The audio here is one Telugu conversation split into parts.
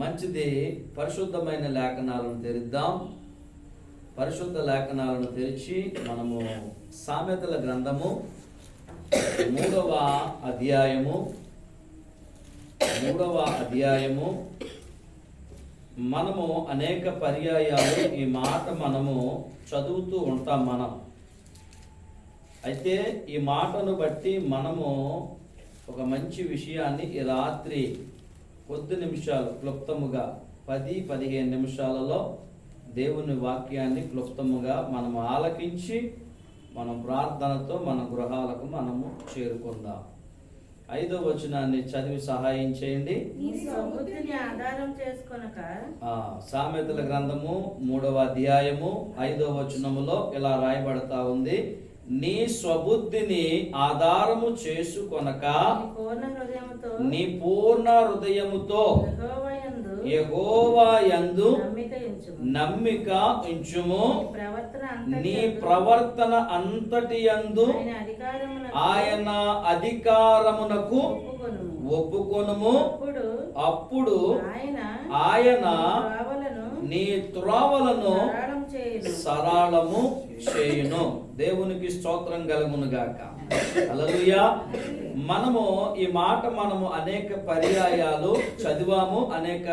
మంచిది. పరిశుద్ధమైన లేఖనాలను తెరిద్దాం. పరిశుద్ధ లేఖనాలను తెరిచి మనము సామెతల గ్రంథము 3వ అధ్యాయము మనము అనేక పర్యాయాలు ఈ మాట మనము చదువుతూ ఉంటాం. అయితే ఈ మాటను బట్టి మనము ఒక మంచి విషయాన్ని ఈ రాత్రి కొద్ది నిమిషాలు క్లుప్తముగా 10-15 నిమిషాలలో దేవుని వాక్యాన్ని క్లుప్తముగా మనము ఆలకించి మనం ప్రార్థనతో మన గృహాలకు మనము చేరుకుందాం. 5వ వచనాన్ని చదివి సహాయం చేయండి. సామెతల గ్రంథము 3వ అధ్యాయము 5వ వచనములో ఇలా రాయబడతా ఉంది, నీ స్వబుద్ధిని ఆధారము చేసుకొనక నీ పూర్ణ హృదయముతో యెహోవా యందు నమ్మిక ఉంచుము. నీ ప్రవర్తన అంతటి యందు ఆయన అధికారమునకు ఒప్పుకొనుము. అప్పుడు ఆయన నీ త్రోవలను సరళము చేయును. దేవునికి స్తోత్రం కలుగును గాక. హల్లెలూయా. మనము ఈ మాట అనేక పర్యాయాలు చదివాము, అనేక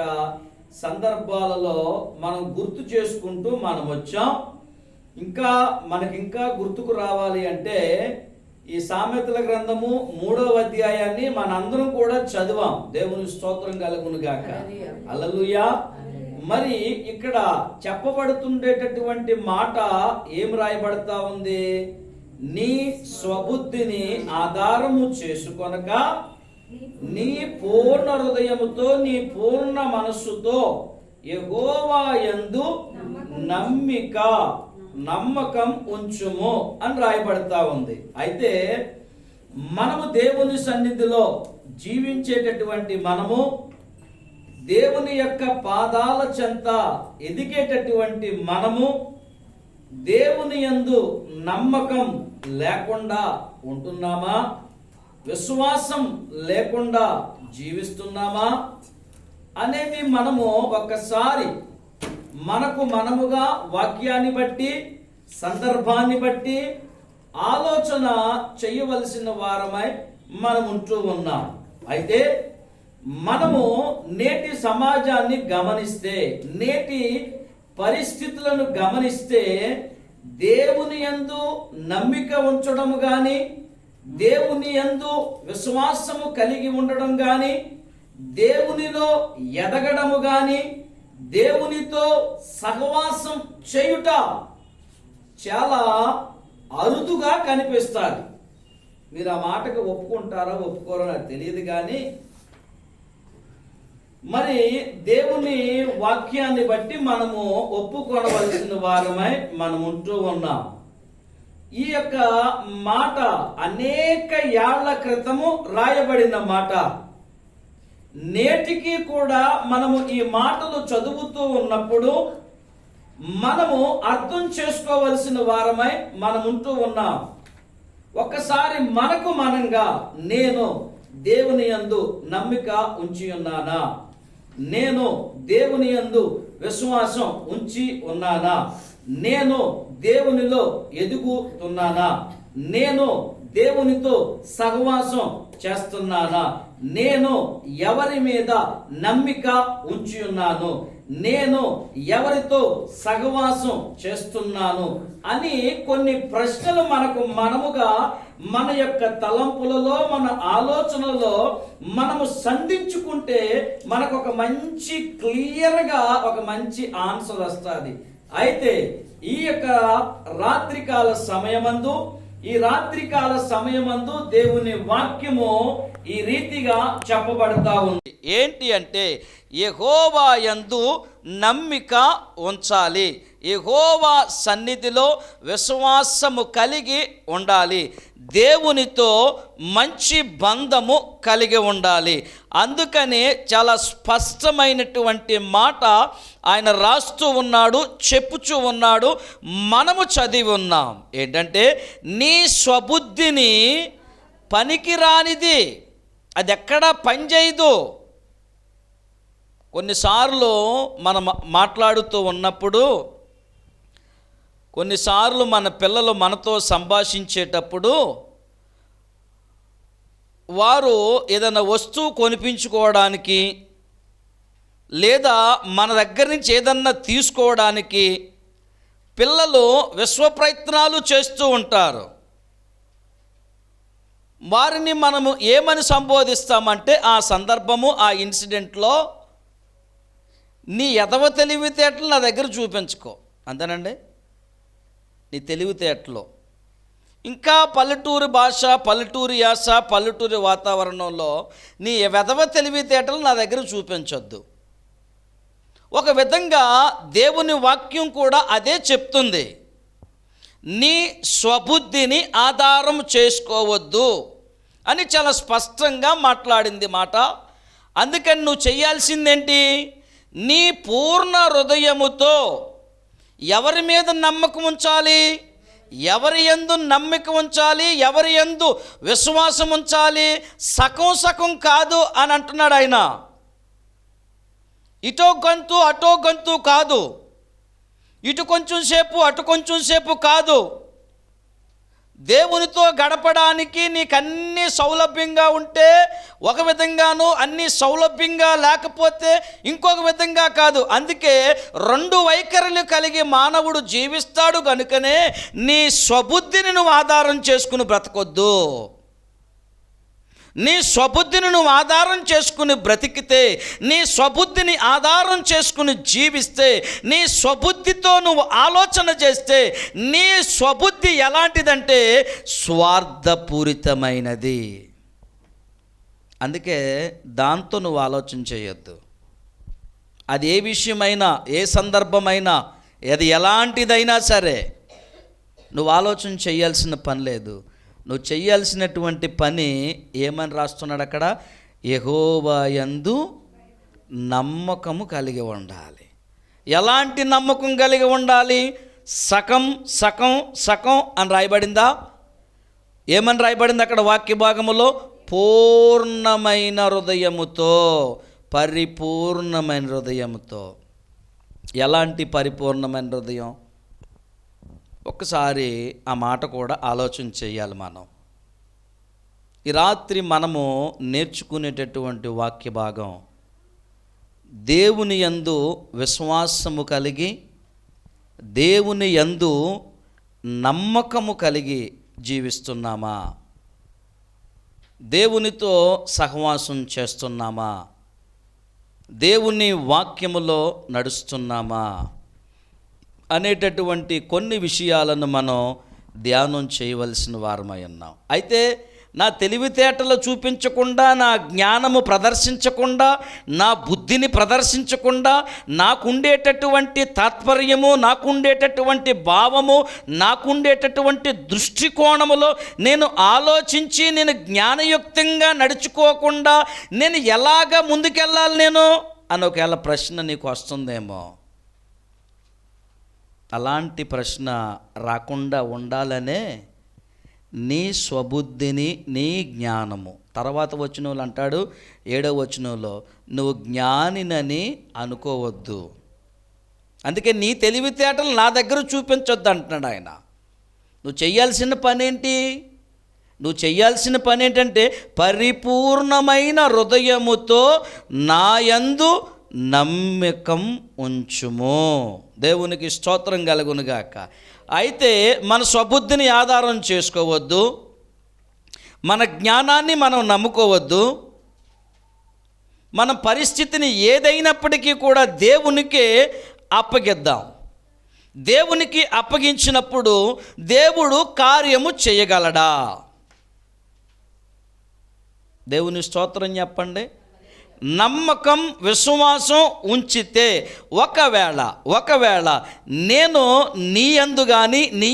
సందర్భాలలో మనం గుర్తు చేసుకుంటూ మనం వచ్చాం. మనకింకా గుర్తుకు రావాలి అంటే ఈ సామెతల గ్రంథము 3వ అధ్యాయాన్ని మనందరం కూడా చదివాం. దేవుని స్తోత్రం కలుగును గాక. హల్లెలూయా. మరి ఇక్కడ చెప్పబడుతుండేటటువంటి మాట ఏం రాయబడతా ఉంది? నీ స్వబుద్ధిని ఆధారము చేసుకొనక నీ పూర్ణ హృదయముతో నీ పూర్ణ మనస్సుతో యెహోవా యందు నమ్మకం ఉంచుము అని రాయబడతా ఉంది. అయితే మనము దేవుని సన్నిధిలో జీవించేటటువంటి మనము, దేవుని యొక్క పాదాల చెంత ఎదిగేటటువంటి మనము, దేవుని యందు నమ్మకం లేకుండా ఉంటున్నామా? విశ్వాసం లేకుండా జీవిస్తున్నామా అనేది మనము ఒక్కసారి మనముగా వాక్యాన్ని బట్టి సందర్భాన్ని బట్టి ఆలోచన చేయవలసిన వారమై మనం ఉంటూ ఉన్నాం. అయితే మనము నేటి సమాజాన్ని గమనిస్తే, నేటి పరిస్థితులను గమనిస్తే, దేవుని యందు నమ్మిక ఉంచడం గాని, దేవుని యందు విశ్వాసము కలిగి ఉండడం గాని, దేవునిలో ఎదగడము గాని, దేవునితో సహవాసం చేయుట చాలా అరుదుగా కనిపిస్తుంది. మీరు ఆ మాటకు ఒప్పుకుంటారో ఒప్పుకోరో నాకు తెలియదు, కానీ మరి దేవుని వాక్యాన్ని బట్టి మనము ఒప్పుకొనవలసిన వారమై మనం ఉంటూ ఉన్నాం. ఈ యొక్క మాట అనేక ఏళ్ల క్రితము రాయబడిన మాట. నేటికి కూడా మనము ఈ మాటలు చదువుతూ ఉన్నప్పుడు మనము అర్థం చేసుకోవలసిన వారమై మనం ఉంటూ ఉన్నాం. ఒక్కసారి మనంగా నేను దేవుని యందు నమ్మిక ఉంచి ఉన్నానా? నేను దేవుని యందు విశ్వాసం ఉంచి ఉన్నానా? నేను దేవునిలో ఎదుగుతున్నానా? నేను దేవునితో సహవాసం చేస్తున్నానా? నేను ఎవరి మీద నమ్మిక ఉంచి ఉన్నాను? నేను ఎవరితో సహవాసం చేస్తున్నాను అని కొన్ని ప్రశ్నలు మనముగా మన యొక్క తలంపులలో, మన ఆలోచనలో మనము సంధించుకుంటే మనకు ఒక మంచి క్లియర్గా ఒక మంచి ఆన్సర్ వస్తుంది. అయితే ఈ యొక్క రాత్రికాల సమయమందు దేవుని వాక్యము ఈ రీతిగా చెప్పబడతా ఉంది. ఏంటి అంటే, యెహోవా యందు నమ్మిక ఉంచాలి, యెహోవా సన్నిధిలో విశ్వాసము కలిగి ఉండాలి, దేవునితో మంచి బంధము కలిగి ఉండాలి. అందుకనే చాలా స్పష్టమైనటువంటి మాట ఆయన రాస్తూ ఉన్నాడు, చెప్పుచూ ఉన్నాడు, మనము చదివి ఉన్నాం. ఏంటంటే, నీ స్వబుద్ధిని పనికిరానిది, అది ఎక్కడా పనిచేయదు, కొన్నిసార్లు మనం మాట్లాడుతూ ఉన్నప్పుడు, కొన్నిసార్లు మన పిల్లలు మనతో సంభాషించేటప్పుడు వారు ఏదైనా వస్తువు కొనిపించుకోవడానికి లేదా మన దగ్గర నుంచి ఏదన్నా తీసుకోవడానికి పిల్లలు విశ్వప్రయత్నాలు చేస్తూ ఉంటారు. వారిని మనము ఏమని సంబోధిస్తామంటే, ఆ సందర్భము, ఆ ఇన్సిడెంట్లో నీ ఎదవ తెలివితేటలు నా దగ్గర చూపించుకో, అంతేనండి. నీ తెలివితేటలు ఇంకా పల్లెటూరు భాష, పల్లెటూరు యాస, పల్లెటూరు వాతావరణంలో నీ వెధవ తెలివితేటలు నా దగ్గర చూపించొద్దు. ఒక విధంగా దేవుని వాక్యం కూడా అదే చెప్తుంది. నీ స్వబుద్ధిని ఆధారం చేసుకోవద్దు అని చాలా స్పష్టంగా మాట్లాడింది మాట. అందుకని నువ్వు చేయాల్సిందేంటి? నీ పూర్ణ హృదయముతో ఎవరి మీద నమ్మకం ఉంచాలి, ఎవరి యందు నమ్మిక ఉంచాలి, ఎవరి యందు విశ్వాసం ఉంచాలి. సగం సగం కాదు అని అంటున్నాడు ఆయన. ఇటో గంతు అటో గంతు కాదు, ఇటు కొంచెం సేపు అటు కొంచెం సేపు కాదు. దేవునితో గడపడానికి నీకు అన్నీ సౌలభ్యంగా ఉంటే ఒక విధంగాను, అన్నీ సౌలభ్యంగా లేకపోతే ఇంకొక విధంగా కాదు. అందుకే రెండు వైఖరులు కలిగి మానవుడు జీవిస్తాడు. కనుకనే నీ స్వబుద్ధిని నువ్వు ఆధారం చేసుకుని బ్రతకొద్దు. నీ స్వబుద్ధిని నువ్వు ఆధారం చేసుకుని బ్రతికితే, నీ స్వబుద్ధిని ఆధారం చేసుకుని జీవిస్తే, నీ స్వబుద్ధితో నువ్వు ఆలోచన చేస్తే, నీ స్వబుద్ధి ఎలాంటిదంటే స్వార్థపూరితమైనది. అందుకే దాంతో నువ్వు ఆలోచన చేయొద్దు. అది ఏ విషయమైనా, ఏ సందర్భమైనా, అది ఎలాంటిదైనా సరే నువ్వు ఆలోచన చేయాల్సిన పని లేదు. నువ్వు చేయాల్సినటువంటి పని ఏమని రాస్తున్నాడు అక్కడ? యెహోవా యందు నమ్మకము కలిగి ఉండాలి. ఎలాంటి నమ్మకం కలిగి ఉండాలి? సకం సకం సకం అని రాయబడిందా? ఏమని రాయబడింది అక్కడ వాక్య భాగములో? పూర్ణమైన హృదయముతో, పరిపూర్ణమైన హృదయముతో. ఎలాంటి పరిపూర్ణమైన హృదయం? ఒక్కసారి ఆ మాట కూడా ఆలోచన చేయాలి మనం. ఈ రాత్రి మనము నేర్చుకునేటటువంటి వాక్య భాగం, దేవుని యందు విశ్వాసము కలిగి, దేవుని యందు నమ్మకము కలిగి జీవిస్తున్నామా? దేవునితో సహవాసం చేస్తున్నామా? దేవుని వాక్యములో నడుస్తున్నామా అనేటటువంటి కొన్ని విషయాలను మనం ధ్యానం చేయవలసిన వారమై ఉన్నాం. అయితే నా తెలివితేటలు చూపించకుండా, నా జ్ఞానము ప్రదర్శించకుండా, నా బుద్ధిని ప్రదర్శించకుండా, నాకుండేటటువంటి తాత్పర్యము, నాకుండేటటువంటి భావము, నాకుండేటటువంటి దృష్టికోణములో నేను ఆలోచించి నేను జ్ఞానయుక్తంగా నడుచుకోకుండా నేను ఎలాగ ముందుకెళ్ళాలి నేను అని ఒకవేళ ప్రశ్న నీకు వస్తుందేమో. అలాంటి ప్రశ్న రాకుండా ఉండాలనే నీ స్వబుద్ధిని, నీ జ్ఞానము. తర్వాత వచనంలో అంటాడు, 7వ వచనంలో, నువ్వు జ్ఞానినని అనుకోవద్దు. అందుకే నీ తెలివితేటలు నా దగ్గర చూపించొద్దు అంటున్నాడు ఆయన. నువ్వు చేయాల్సిన పని ఏంటి? నువ్వు చేయాల్సిన పని ఏంటంటే పరిపూర్ణమైన హృదయముతో నా యందు నమ్మకం ఉంచుము. దేవునికి స్తోత్రం కలుగునుగాక. అయితే మన స్వబుద్ధిని ఆధారం చేసుకోవద్దు, మన జ్ఞానాన్ని మనం నమ్ముకోవద్దు. మన పరిస్థితిని ఏదైనప్పటికీ కూడా దేవునికే అప్పగిద్దాం. దేవునికి అప్పగించినప్పుడు దేవుడు కార్యము చేయగలడా? దేవుని స్తోత్రం చెప్పండి. నమ్మకం, విశ్వాసం ఉంచితే, ఒకవేళ నేను నీ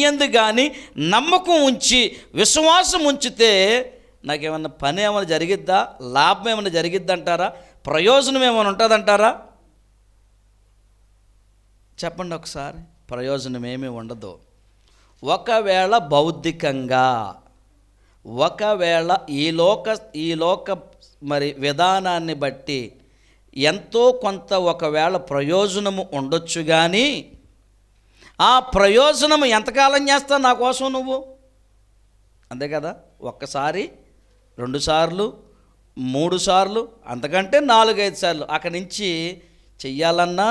యందు కానీ నమ్మకం ఉంచి విశ్వాసం ఉంచితే నాకేమన్నా పని ఏమైనా జరిగిద్దా? లాభం ఏమైనా జరిగిద్దంటారా? ప్రయోజనం ఏమైనా ఉంటుందంటారా? చెప్పండి ఒకసారి. ప్రయోజనం ఏమీ ఉండదు. ఒకవేళ భౌతికంగా, ఒకవేళ ఈ లోక మరి విధానాన్ని బట్టి ఎంతో కొంత ఒకవేళ ప్రయోజనము ఉండొచ్చు, కానీ ఆ ప్రయోజనము ఎంతకాలం చేస్తావు నా కోసం నువ్వు? అంతే కదా, ఒక్కసారి, 2 సార్లు, 3 సార్లు, అంతకంటే 4-5 సార్లు అక్కడి నుంచి చెయ్యాలన్నా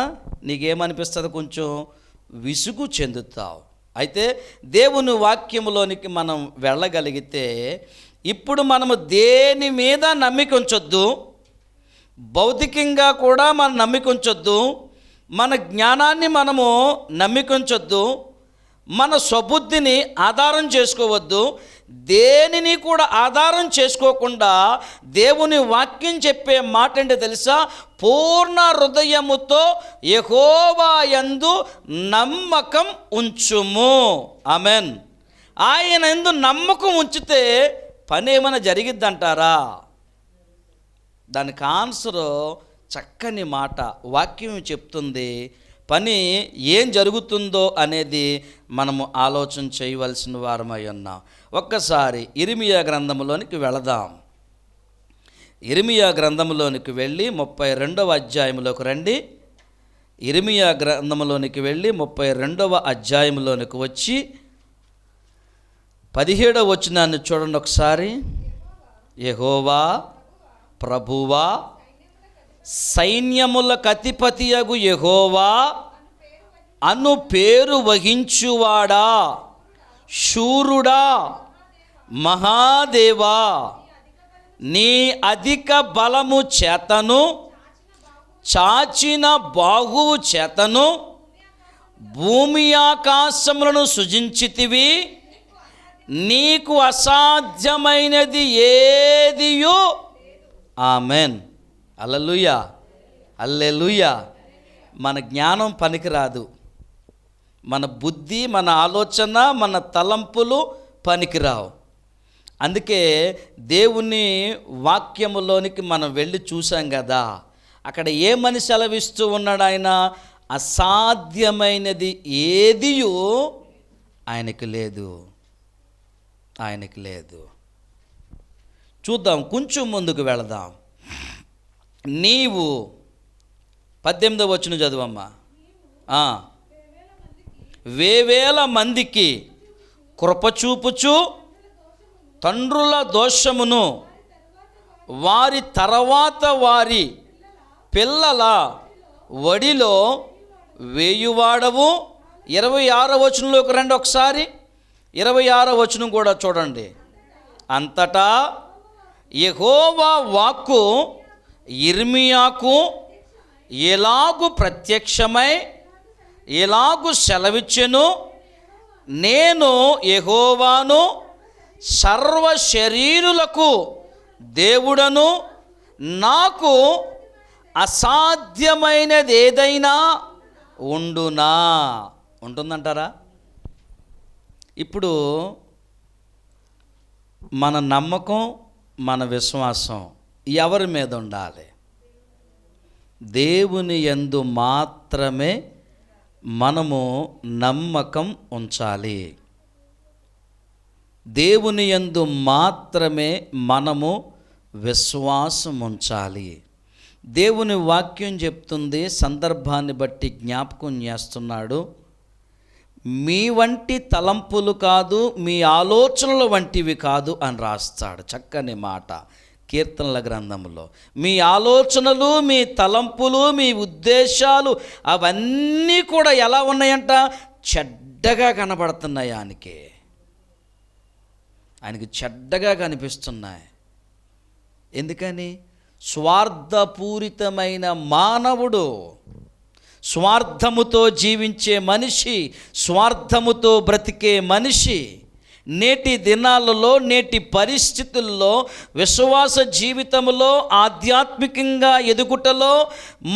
నీకేమనిపిస్తుంది? కొంచెం విసుగు చెందుతావు. అయితే దేవుని వాక్యములోనికి మనం వెళ్ళగలిగితే ఇప్పుడు మనము దేని మీద నమ్మిక ఉంచొద్దు, భౌతికంగా కూడా మనం నమ్మిక ఉంచొద్దు, మన జ్ఞానాన్ని మనము నమ్మిక ఉంచొద్దు, మన స్వబుద్ధిని ఆధారం చేసుకోవద్దు. దేనిని కూడా ఆధారం చేసుకోకుండా దేవుని వాక్యం చెప్పే మాట ఏంటో తెలుసా? పూర్ణ హృదయముతో యెహోవా యందు నమ్మకం ఉంచుము. ఆమెన్. ఆయన యందు నమ్మకం ఉంచితే పని ఏమైనా జరిగిద్దంటారా? దానికి ఆన్సరు చక్కని మాట వాక్యం చెప్తుంది. పని ఏం జరుగుతుందో అనేది మనము ఆలోచన చేయవలసిన వారమై ఉన్నాం. ఒక్కసారి ఇర్మియా గ్రంథంలోనికి వెళదాం. ఇర్మియా గ్రంథంలోనికి వెళ్ళి 32వ అధ్యాయంలోకి రండి. ఇర్మియా గ్రంథంలోనికి వెళ్ళి 32వ అధ్యాయంలోనికి వచ్చి 17వ వచనాన్ని చూడండి ఒకసారి. యెహోవా ప్రభువా సైన్యములకు అధిపతియగు యెహోవా అను పేరు వహించువాడా, శూరుడా, మహాదేవా, నీ అధిక బలము చేతను చాచిన బాహువు చేతను భూమి ఆకాశములను సృజించితివి. నీకు అసాధ్యమైనది ఏదియు. ఆమెన్. హల్లెలూయా, హల్లెలూయా. మన జ్ఞానం పనికిరాదు, మన బుద్ధి, మన ఆలోచన, మన తలంపులు పనికిరావు. అందుకే దేవుని వాక్యములోనికి మనం వెళ్ళి చూసాం కదా, అక్కడ ఏమని సెలవిస్తూ ఉన్నాడు ఆయన? అసాధ్యమైనది ఏదియు ఆయనకి లేదు, ఆయనకి లేదు. చూద్దాం, కొంచెం ముందుకు వెళదాం. నీవు 18వ వచనం చదువమ్మా. వేవేల మందికి కృపచూపుచు తండ్రుల దోషమును వారి తర్వాత వారి పిల్లల వడిలో వేయువాడవు. 26వ వచనంలోకి రండి ఒకసారి. 26వ వచనం కూడా చూడండి. అంతటా యెహోవా వాక్కు ఇర్మియాకు ఎలాగు ప్రత్యక్షమై ఎలాగు సెలవిచ్చెను, నేను యెహోవాను, సర్వ శరీరులకు దేవుడను, నాకు అసాధ్యమైనది ఏదైనా ఉండునా? ఉంటుందంటారా? ఇప్పుడు మన నమ్మకం, మన విశ్వాసం ఎవరి మీద ఉండాలి? దేవుని యందు మాత్రమే మనము నమ్మకం ఉంచాలి. దేవుని యందు మాత్రమే మనము విశ్వాసం ఉంచాలి. దేవుని వాక్యం చెప్తుంది, సందర్భాన్ని బట్టి జ్ఞాపకం చేస్తున్నాడు. మీ వంటి తలంపులు కాదు, మీ ఆలోచనల వంటివి కాదు అని రాస్తాడు. చక్కని మాట కీర్తనల గ్రంథంలో. మీ ఆలోచనలు, మీ తలంపులు, మీ ఉద్దేశాలు అవన్నీ కూడా ఎలా ఉన్నాయంట? చెడ్డగా కనబడుతున్నాయి. ఆయనకి చెడ్డగా కనిపిస్తున్నాయి. ఎందుకని? స్వార్థపూరితమైన మానవుడు, స్వార్థముతో జీవించే మనిషి, స్వార్థముతో బ్రతికే మనిషి నేటి దినాలలో, నేటి పరిస్థితుల్లో, విశ్వాస జీవితంలో, ఆధ్యాత్మికంగా ఎదుగుటలో,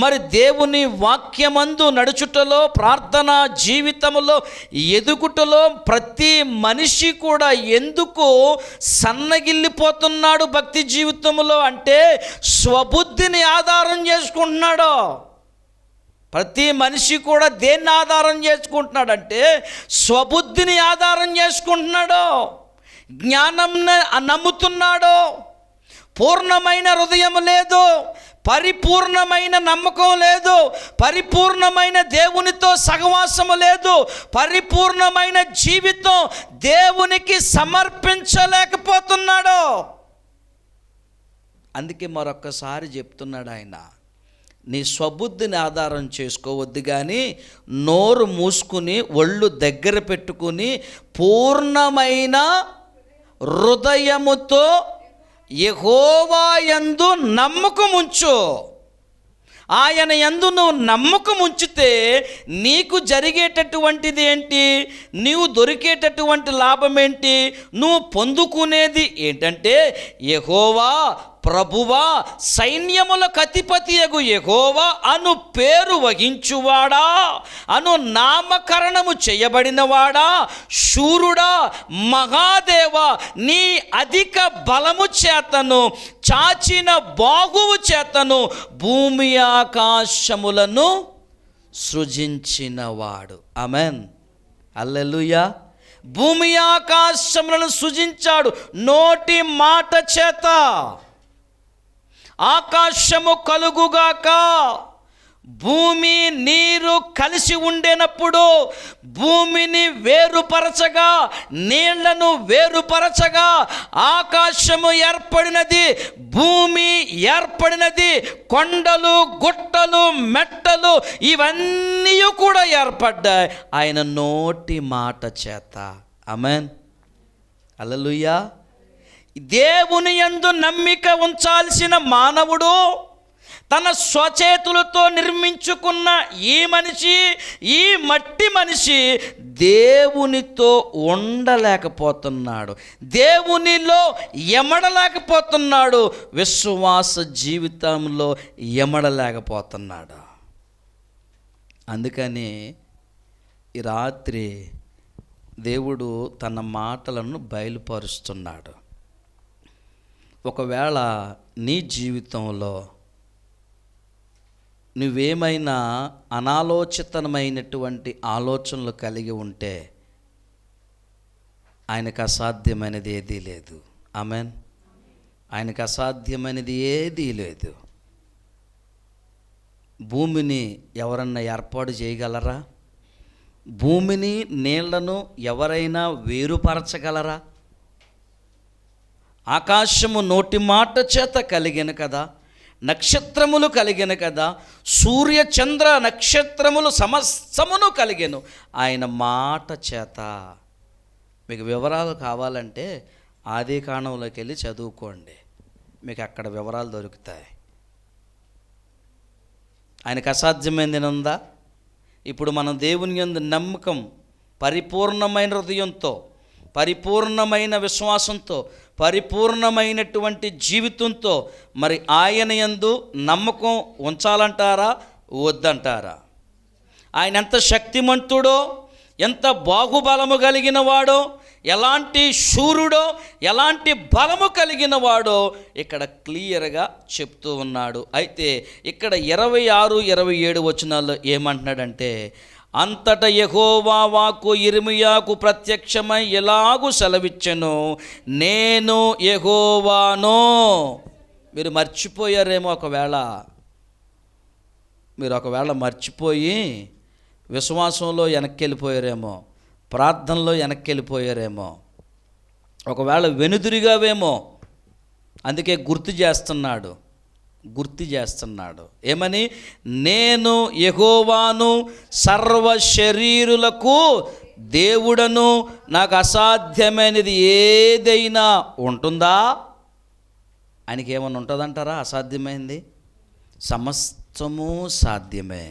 మరి దేవుని వాక్యమందు నడుచుటలో, ప్రార్థనా జీవితంలో ఎదుగుటలో ప్రతి మనిషి కూడా ఎందుకు సన్నగిల్లిపోతున్నాడు భక్తి జీవితంలో అంటే స్వబుద్ధిని ఆధారం చేసుకుంటున్నాడు. ప్రతి మనిషి కూడా దేన్ని ఆధారం చేసుకుంటున్నాడంటే స్వబుద్ధిని ఆధారం చేసుకుంటున్నాడు, జ్ఞానం నమ్ముతున్నాడు, పూర్ణమైన హృదయం లేదు, పరిపూర్ణమైన నమ్మకం లేదు, పరిపూర్ణమైన దేవునితో సహవాసము లేదు, పరిపూర్ణమైన జీవితం దేవునికి సమర్పించలేకపోతున్నాడు. అందుకే మరొక్కసారి చెప్తున్నాడు ఆయన, నీ స్వబుద్ధిని ఆధారం చేసుకోవద్దు, కానీ నోరు మూసుకుని ఒళ్ళు దగ్గర పెట్టుకుని పూర్ణమైన హృదయముతో యెహోవా యందు నమ్మకం ఉంచు. ఆయన యందు నువ్వు నమ్మకం ఉంచితే నీకు జరిగేటటువంటిది ఏంటి, నీవు దొరికేటటువంటి లాభం ఏంటి, నువ్వు పొందుకునేది ఏంటంటే, యెహోవా ప్రభువా సైన్యములకు అధిపతియగు యెహోవా అను పేరు వహించువాడా, అను నామకరణము చేయబడినవాడా, శూరుడా, మహాదేవా, నీ అధిక బలము చేతను చాచిన బాహువు చేతను భూమి ఆకాశములను సృజించినవాడు. ఆమెన్, హల్లెలూయా. భూమి ఆకాశములను సృజించాడు నోటి మాట చేత. ఆకాశము కలుగుగాక, భూమి నీరు కలిసి ఉండేనప్పుడు భూమిని వేరుపరచగా, నీళ్లను వేరుపరచగా ఆకాశము ఏర్పడినది, భూమి ఏర్పడినది, కొండలు గుట్టలు మెట్టలు ఇవన్నీ కూడా ఏర్పడ్డాయి ఆయన నోటి మాట చేత. ఆమేన్, హల్లెలూయా. దేవుని యందు నమ్మిక ఉంచాల్సిన మానవుడు తన స్వచేతులతో నిర్మించుకున్న ఈ మనిషి, ఈ మట్టి మనిషి దేవునితో ఉండలేకపోతున్నాడు, దేవునిలో ఎమడలేకపోతున్నాడు, విశ్వాస జీవితంలో ఎమడలేకపోతున్నాడు. అందుకని ఈ రాత్రి దేవుడు తన మాటలను బయలుపరుస్తున్నాడు. ఒకవేళ నీ జీవితంలో నువ్వేమైనా అనాలోచితమైనటువంటి ఆలోచనలు కలిగి ఉంటే ఆయనకు అసాధ్యమైనది ఏదీ లేదు. ఆమెన్, ఆయనకు అసాధ్యమైనది ఏదీ లేదు. భూమిని ఎవరన్నా ఏర్పాటు చేయగలరా? భూమిని నీళ్లను ఎవరైనా వేరుపరచగలరా? ఆకాశము నోటి మాట చేత కలిగిన కదా, నక్షత్రములు కలిగిన కదా, సూర్య చంద్ర నక్షత్రములు సమస్తమును కలిగెను ఆయన మాట చేత. మీకు వివరాలు కావాలంటే ఆది కాండంలోకి వెళ్ళి చదువుకోండి, మీకు అక్కడ వివరాలు దొరుకుతాయి. ఆయనకు అసాధ్యమైనది ఉందా? ఇప్పుడు మనం దేవుని యందు నమ్మకం, పరిపూర్ణమైన హృదయంతో, పరిపూర్ణమైన విశ్వాసంతో, పరిపూర్ణమైనటువంటి జీవితంతో మరి ఆయన యందు నమ్మకం ఉంచాలంటారా, వద్దంటారా? ఆయన ఎంత శక్తిమంతుడో, ఎంత బాహుబలము కలిగిన వాడో, ఎలాంటి శూరుడో, ఎలాంటి బలము కలిగిన వాడో ఇక్కడ క్లియర్గా చెప్తూ ఉన్నాడు. అయితే ఇక్కడ 26, 27 వచనాల్లో ఏమంటున్నాడంటే, అంతట యెహోవా వాక్కు యిర్మీయాకు ప్రత్యక్షమై ఎలాగూ సెలవిచ్చెను, నేను యెహోవాను. మీరు మర్చిపోయారేమో, మీరు ఒకవేళ మర్చిపోయి విశ్వాసంలో వెనక్కి వెళ్ళిపోయారేమో, ప్రార్థనలో వెనక్కి వెళ్ళిపోయారేమో, ఒకవేళ వెనుదిరిగావేమో. అందుకే గుర్తు చేస్తున్నాడు ఏమని? నేను యెహోవాను, సర్వ శరీరులకు దేవుడను, నాకు అసాధ్యమైనది ఏదైనా ఉంటుందా? ఆయనకి ఏమన్నా ఉంటుందంటారా అసాధ్యమైంది? సమస్తము సాధ్యమే.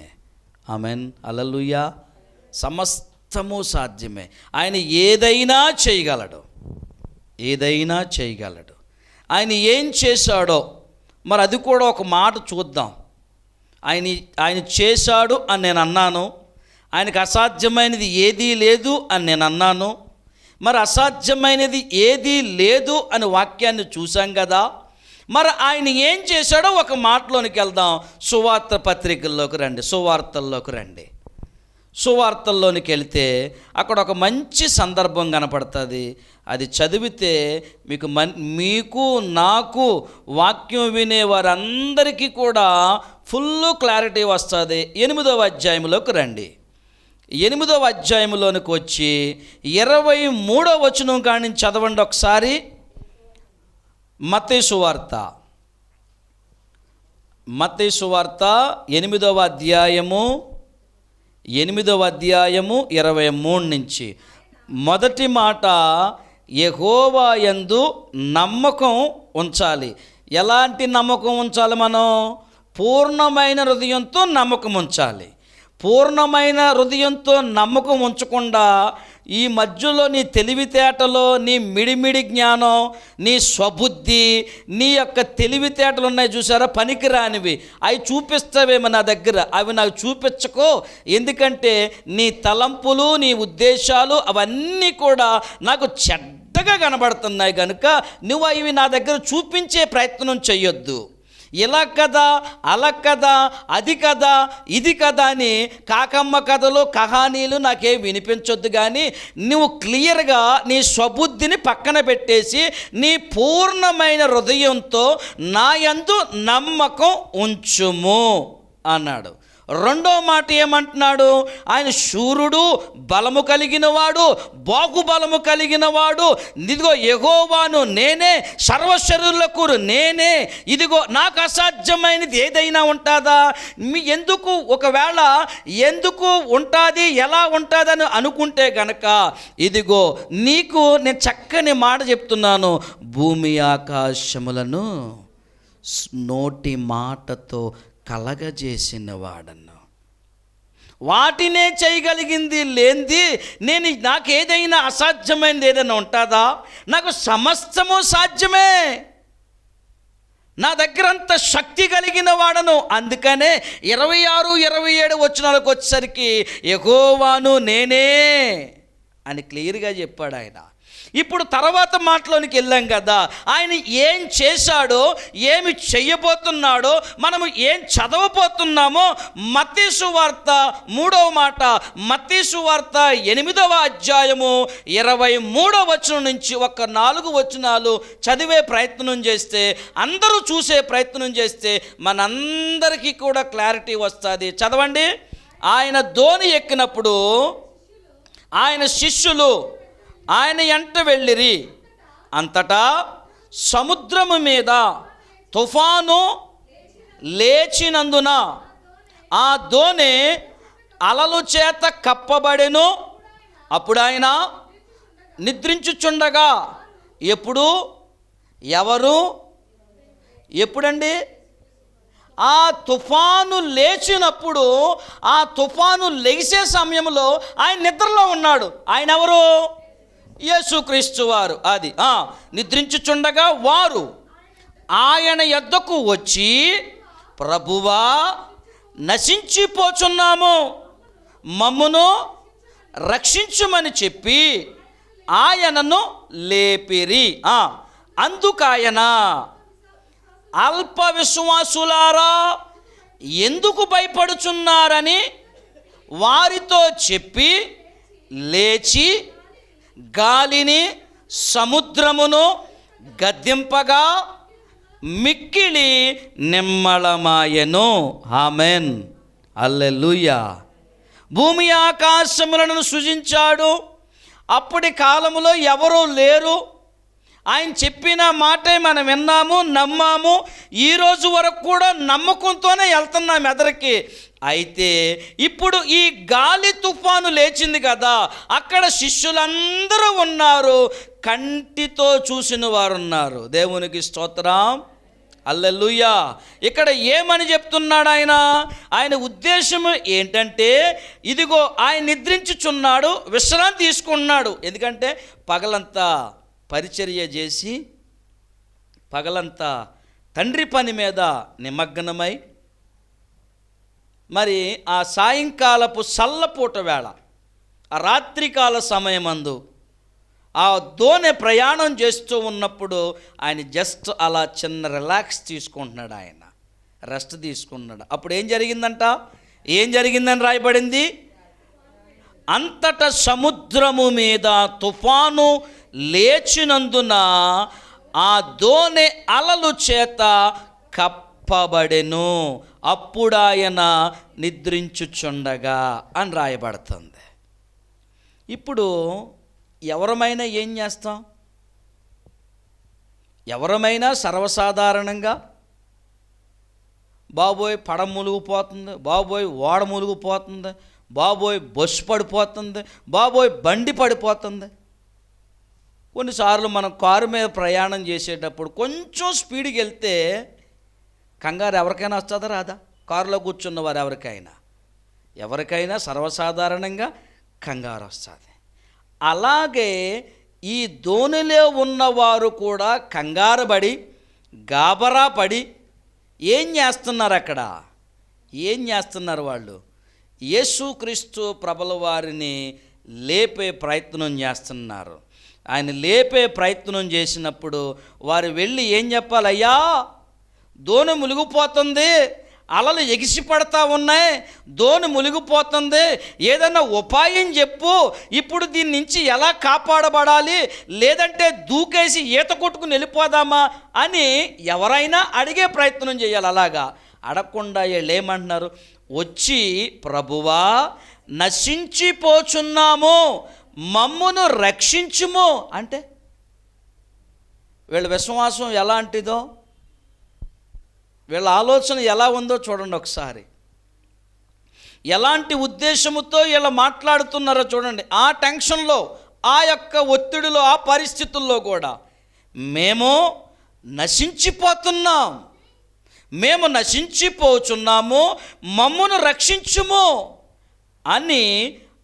ఆమెన్, హల్లెలూయా. సమస్తము సాధ్యమే. ఆయన ఏదైనా చేయగలడు. ఆయన ఏం చేశాడో మరి అది కూడా ఒక మాట చూద్దాం. ఆయన చేశాడు అని నేను అన్నాను, ఆయనకు అసాధ్యమైనది ఏదీ లేదు అని నేను అన్నాను. మరి అసాధ్యమైనది ఏదీ లేదు అని వాక్యాన్ని చూసాం కదా. మరి ఆయన ఏం చేశాడో ఒక మాటలోనికి వెళ్దాం. సువార్త పత్రికల్లోకి రండి, సువార్తల్లోకి రండి. సువార్తల్లోనికి వెళితే అక్కడ ఒక మంచి సందర్భం కనపడుతుంది. అది చదివితే మీకు నాకు వాక్యం వినే వారందరికీ కూడా ఫుల్ క్లారిటీ వస్తుంది. 8వ అధ్యాయంలోకి రండి. 8వ అధ్యాయంలోనికి వచ్చి 23వ వచనం కాడి చదవండి ఒకసారి. మత్తయి సువార్త 8వ అధ్యాయము 23 నుంచి. మొదటి మాట, యెహోవా యందు నమ్మకం ఉంచాలి. ఎలాంటి నమ్మకం ఉంచాలి? మనం పూర్ణమైన హృదయంతో నమ్మకం ఉంచాలి. పూర్ణమైన హృదయంతో నమ్మకం ఉంచకుండా ఈ మధ్యలో నీ తెలివితేటలో, నీ మిడిమిడి జ్ఞానం, నీ స్వబుద్ధి, నీ యొక్క తెలివితేటలు ఉన్నాయి చూసారా, పనికిరానివి, అవి చూపిస్తావేమో నా దగ్గర. అవి నాకు చూపించకో, ఎందుకంటే నీ తలంపులు, నీ ఉద్దేశాలు అవన్నీ కూడా నాకు చెడ్డగా కనబడుతున్నాయి కనుక నువ్వు అవి నా దగ్గర చూపించే ప్రయత్నం చెయ్యొద్దు. ఇలా కదా, అలా కదా, అది కదా, ఇది కదా అని కాకమ్మ కథలు, కహానీలు నాకేం వినిపించొద్దు. కానీ నువ్వు క్లియర్గా నీ స్వబుద్ధిని పక్కన పెట్టేసి నీ పూర్ణమైన హృదయంతో నా యందు నమ్మకం ఉంచుము అన్నాడు. రెండో మాట ఏమంటున్నాడు? ఆయన శూరుడు, బలము కలిగినవాడు, బాహుబలము కలిగినవాడు. ఇదిగో యెహోవాను నేనే, సర్వశరీరులకు నేనే. ఇదిగో నాకు అసాధ్యమైనది ఏదైనా ఉంటుందా? ఒకవేళ ఎందుకు ఉంటుంది, ఎలా ఉంటుందని అనుకుంటే గనక ఇదిగో నీకు నేను చక్కని మాట చెప్తున్నాను. భూమి ఆకాశములను నోటి మాటతో కలగజేసిన వాడను, వాటినే చేయగలిగింది లేనిది నాకు ఏదైనా అసాధ్యమైనది ఏదైనా ఉంటుందా? నాకు సమస్తము సాధ్యమే. నా దగ్గర అంత శక్తి కలిగిన వాడను. అందుకనే 26, 27 వచనాలకు వచ్చేసరికి యెహోవాను నేనే అని క్లియర్గా చెప్పాడు ఆయన. ఇప్పుడు తర్వాత మాటలోనికి వెళ్ళాం కదా, ఆయన ఏం చేశాడో, ఏమి చెయ్యబోతున్నాడో, మనము ఏం చదవబోతున్నామో మత్తయి సువార్త 3వ మాట, మత్తయి సువార్త 8వ అధ్యాయము 23వ వచనం నుంచి ఒక 4 వచనాలు చదివే ప్రయత్నం చేస్తే, అందరూ చూసే ప్రయత్నం చేస్తే మనందరికీ కూడా క్లారిటీ వస్తుంది. చదవండి. ఆయన దోణి ఎక్కినప్పుడు ఆయన శిష్యులు ఆయన ఎంట వెళ్ళిరి. అంతటా సముద్రము మీద తుఫాను లేచినందున ఆ దోణి అలలు చేత కప్పబడెను. అప్పుడు ఆయన నిద్రించుచుండగా, ఎప్పుడండి? ఆ తుఫాను లేచినప్పుడు, ఆ తుఫాను లేచే సమయంలో ఆయన నిద్రలో ఉన్నాడు. ఆయన ఎవరు? యేసుక్రీస్తు వారు. అది నిద్రించుచుండగా వారు ఆయన యొద్దకు వచ్చి, ప్రభువా నశించిపోచున్నాము, మమ్మును రక్షించుమని చెప్పి ఆయనను లేపిరి. అందుకాయన, అల్ప విశ్వాసులారా ఎందుకు భయపడుచున్నారని వారితో చెప్పి లేచి గాలిని సముద్రమును గద్దింపగా మిక్కిలి నిమ్మళమాయెను. ఆమెన్, హల్లెలూయా. భూమి ఆకాశములను సృజించాడు. అప్పటి కాలములో ఎవరూ లేరు. ఆయన చెప్పిన మాటే మనం విన్నాము, నమ్మాము. ఈరోజు వరకు కూడా నమ్మకంతోనే వెళ్తున్నాం ఎదరికి. అయితే ఇప్పుడు ఈ గాలి తుఫాను లేచింది కదా, అక్కడ శిష్యులందరూ ఉన్నారు, కంటితో చూసిన వారు ఉన్నారు. దేవునికి స్తోత్రం, హల్లెలూయా. ఇక్కడ ఏమని చెప్తున్నాడు ఆయన? ఆయన ఉద్దేశం ఏంటంటే, ఇదిగో ఆయన నిద్రించుచున్నాడు, విశ్రాంతి తీసుకున్నాడు. ఎందుకంటే పగలంతా పరిచర్య చేసి, పగలంతా తండ్రి పని మీద నిమగ్నమై, మరి ఆ సాయంకాలపు సల్లపూట వేళ, ఆ రాత్రికాల సమయమందు ఆ దోణి ప్రయాణం చేస్తూ ఉన్నప్పుడు ఆయన జస్ట్ అలా చిన్న రిలాక్స్ తీసుకుంటున్నాడు. ఆయన రెస్ట్ తీసుకున్నాడు. అప్పుడు ఏం జరిగిందంట? ఏం జరిగిందని రాయబడింది? అంతట సముద్రము మీద తుఫాను లేచినందున ఆ దోణి అలలు చేత కప్పబడెను. అప్పుడు ఆయన నిద్రించుచుండగా అని రాయబడుతుంది. ఇప్పుడు ఎవరమైనా ఏం చేస్తాం? ఎవరమైనా సర్వసాధారణంగా బాబోయ్ పడవ మునిగిపోతుంది, బాబోయ్ ఓడ మునిగిపోతుంది, బాబోయ్ బస్సు పడిపోతుంది, బాబోయ్ బండి పడిపోతుంది. కొన్నిసార్లు మనం కారు మీద ప్రయాణం చేసేటప్పుడు కొంచెం స్పీడ్కి వెళ్తే కంగారు ఎవరికైనా వస్తుందా రాదా? కారులో కూర్చున్న వారు ఎవరికైనా సర్వసాధారణంగా కంగారు వస్తుంది. అలాగే ఈ దోణిలో ఉన్నవారు కూడా కంగారు పడి గాబరా పడి ఏం చేస్తున్నారు? అక్కడ ఏం చేస్తున్నారు వాళ్ళు? యేసుక్రీస్తు ప్రభుల వారిని లేపే ప్రయత్నం చేస్తున్నారు. ఆయన లేపే ప్రయత్నం చేసినప్పుడు వారు వెళ్ళి ఏం చెప్పాలి? అయ్యా, దోణి మునిగిపోతుంది, అలలు ఎగిసి పడతా ఉన్నాయి, దోణి మునిగిపోతుంది, ఏదైనా ఉపాయం చెప్పు, ఇప్పుడు దీని నుంచి ఎలా కాపాడబడాలి, లేదంటే దూకేసి ఈత కొట్టుకుని వెళ్ళిపోదామా అని ఎవరైనా అడిగే ప్రయత్నం చేయాలి. అలాగా అడగకుండా వీళ్ళు ఏమంటున్నారు? వచ్చి ప్రభువా నశించిపోచున్నాము, మమ్మును రక్షించుము అంటే వీళ్ళ విశ్వాసం ఎలాంటిదో, వీళ్ళ ఆలోచన ఎలా ఉందో చూడండి ఒకసారి. ఎలాంటి ఉద్దేశముతో వీళ్ళు మాట్లాడుతున్నారో చూడండి. ఆ టెన్షన్లో, ఆ యొక్క ఒత్తిడిలో, ఆ పరిస్థితుల్లో కూడా మేము నశించిపోతున్నాం, మేము నశించిపోచున్నాము, మమ్మును రక్షించుము అని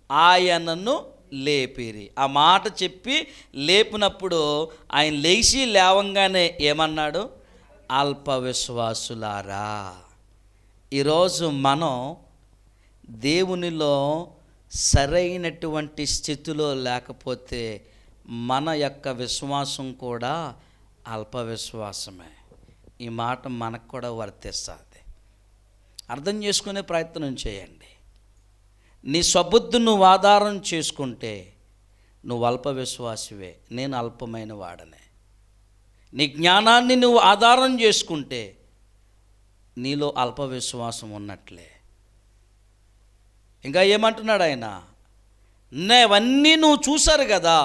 ఆయనను లేపిరి. ఆ మాట చెప్పి లేపినప్పుడు ఆయన లేవంగానే ఏమన్నాడు? అల్ప విశ్వాసులారా. ఈరోజు మనం దేవునిలో సరైనటువంటి స్థితిలో లేకపోతే మన యొక్క విశ్వాసం కూడా అల్ప విశ్వాసమే. ఈ మాట మనకు కూడా వర్తిస్తుంది. అర్థం చేసుకునే ప్రయత్నం చేయండి. నీ స్వబుద్ధి నువ్వు ఆధారం చేసుకుంటే నువ్వు అల్ప విశ్వాసివే, నేను అల్పమైన వాడనే. నీ జ్ఞానాన్ని నువ్వు ఆధారం చేసుకుంటే నీలో అల్ప విశ్వాసం ఉన్నట్లే. ఇంకా ఏమంటున్నాడు ఆయన? నేవన్నీ నువ్వు చూశారు కదా,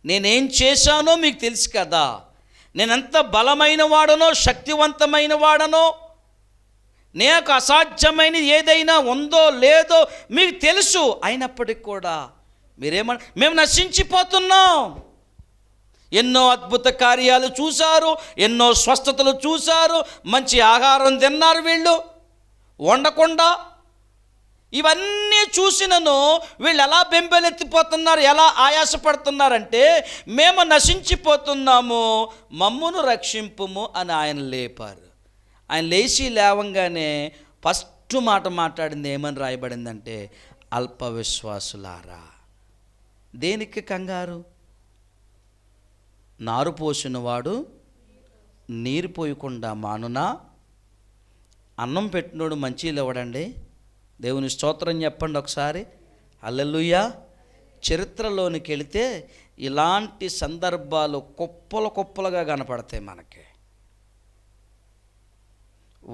నేనేం చేశానో మీకు తెలుసు కదా, నేనెంత బలమైన వాడనో శక్తివంతమైన వాడనో, నాకు అసాధ్యమైన ఏదైనా ఉందో లేదో మీకు తెలుసు. అయినప్పటికీ కూడా మేము నశించిపోతున్నాం. ఎన్నో అద్భుత కార్యాలు చూశారు, ఎన్నో స్వస్థతలు చూశారు, మంచి ఆహారం తిన్నారు వీళ్ళు వండకుండా. ఇవన్నీ చూసినను వీళ్ళు ఎలా బెంబెలెత్తిపోతున్నారు, ఎలా ఆయాసపడుతున్నారంటే మేము నశించిపోతున్నాము, మమ్మును రక్షింపుము అని ఆయన లేపారు. ఆయన లేవంగానే ఫస్ట్ మాట మాట్లాడింది ఏమని రాయబడిందంటే అల్ప విశ్వాసులారా. దేనికి కంగారు? నారు పోసినవాడు నీరు పోయకుండా మానునా? అన్నం పెట్టినోడు మంచిలు ఇవ్వడండి. దేవుని స్తోత్రం చెప్పండి ఒకసారి. హల్లెలూయా. చరిత్రలోనికి వెళితే ఇలాంటి సందర్భాలు కుప్పలుగా కనపడతాయి మనకి.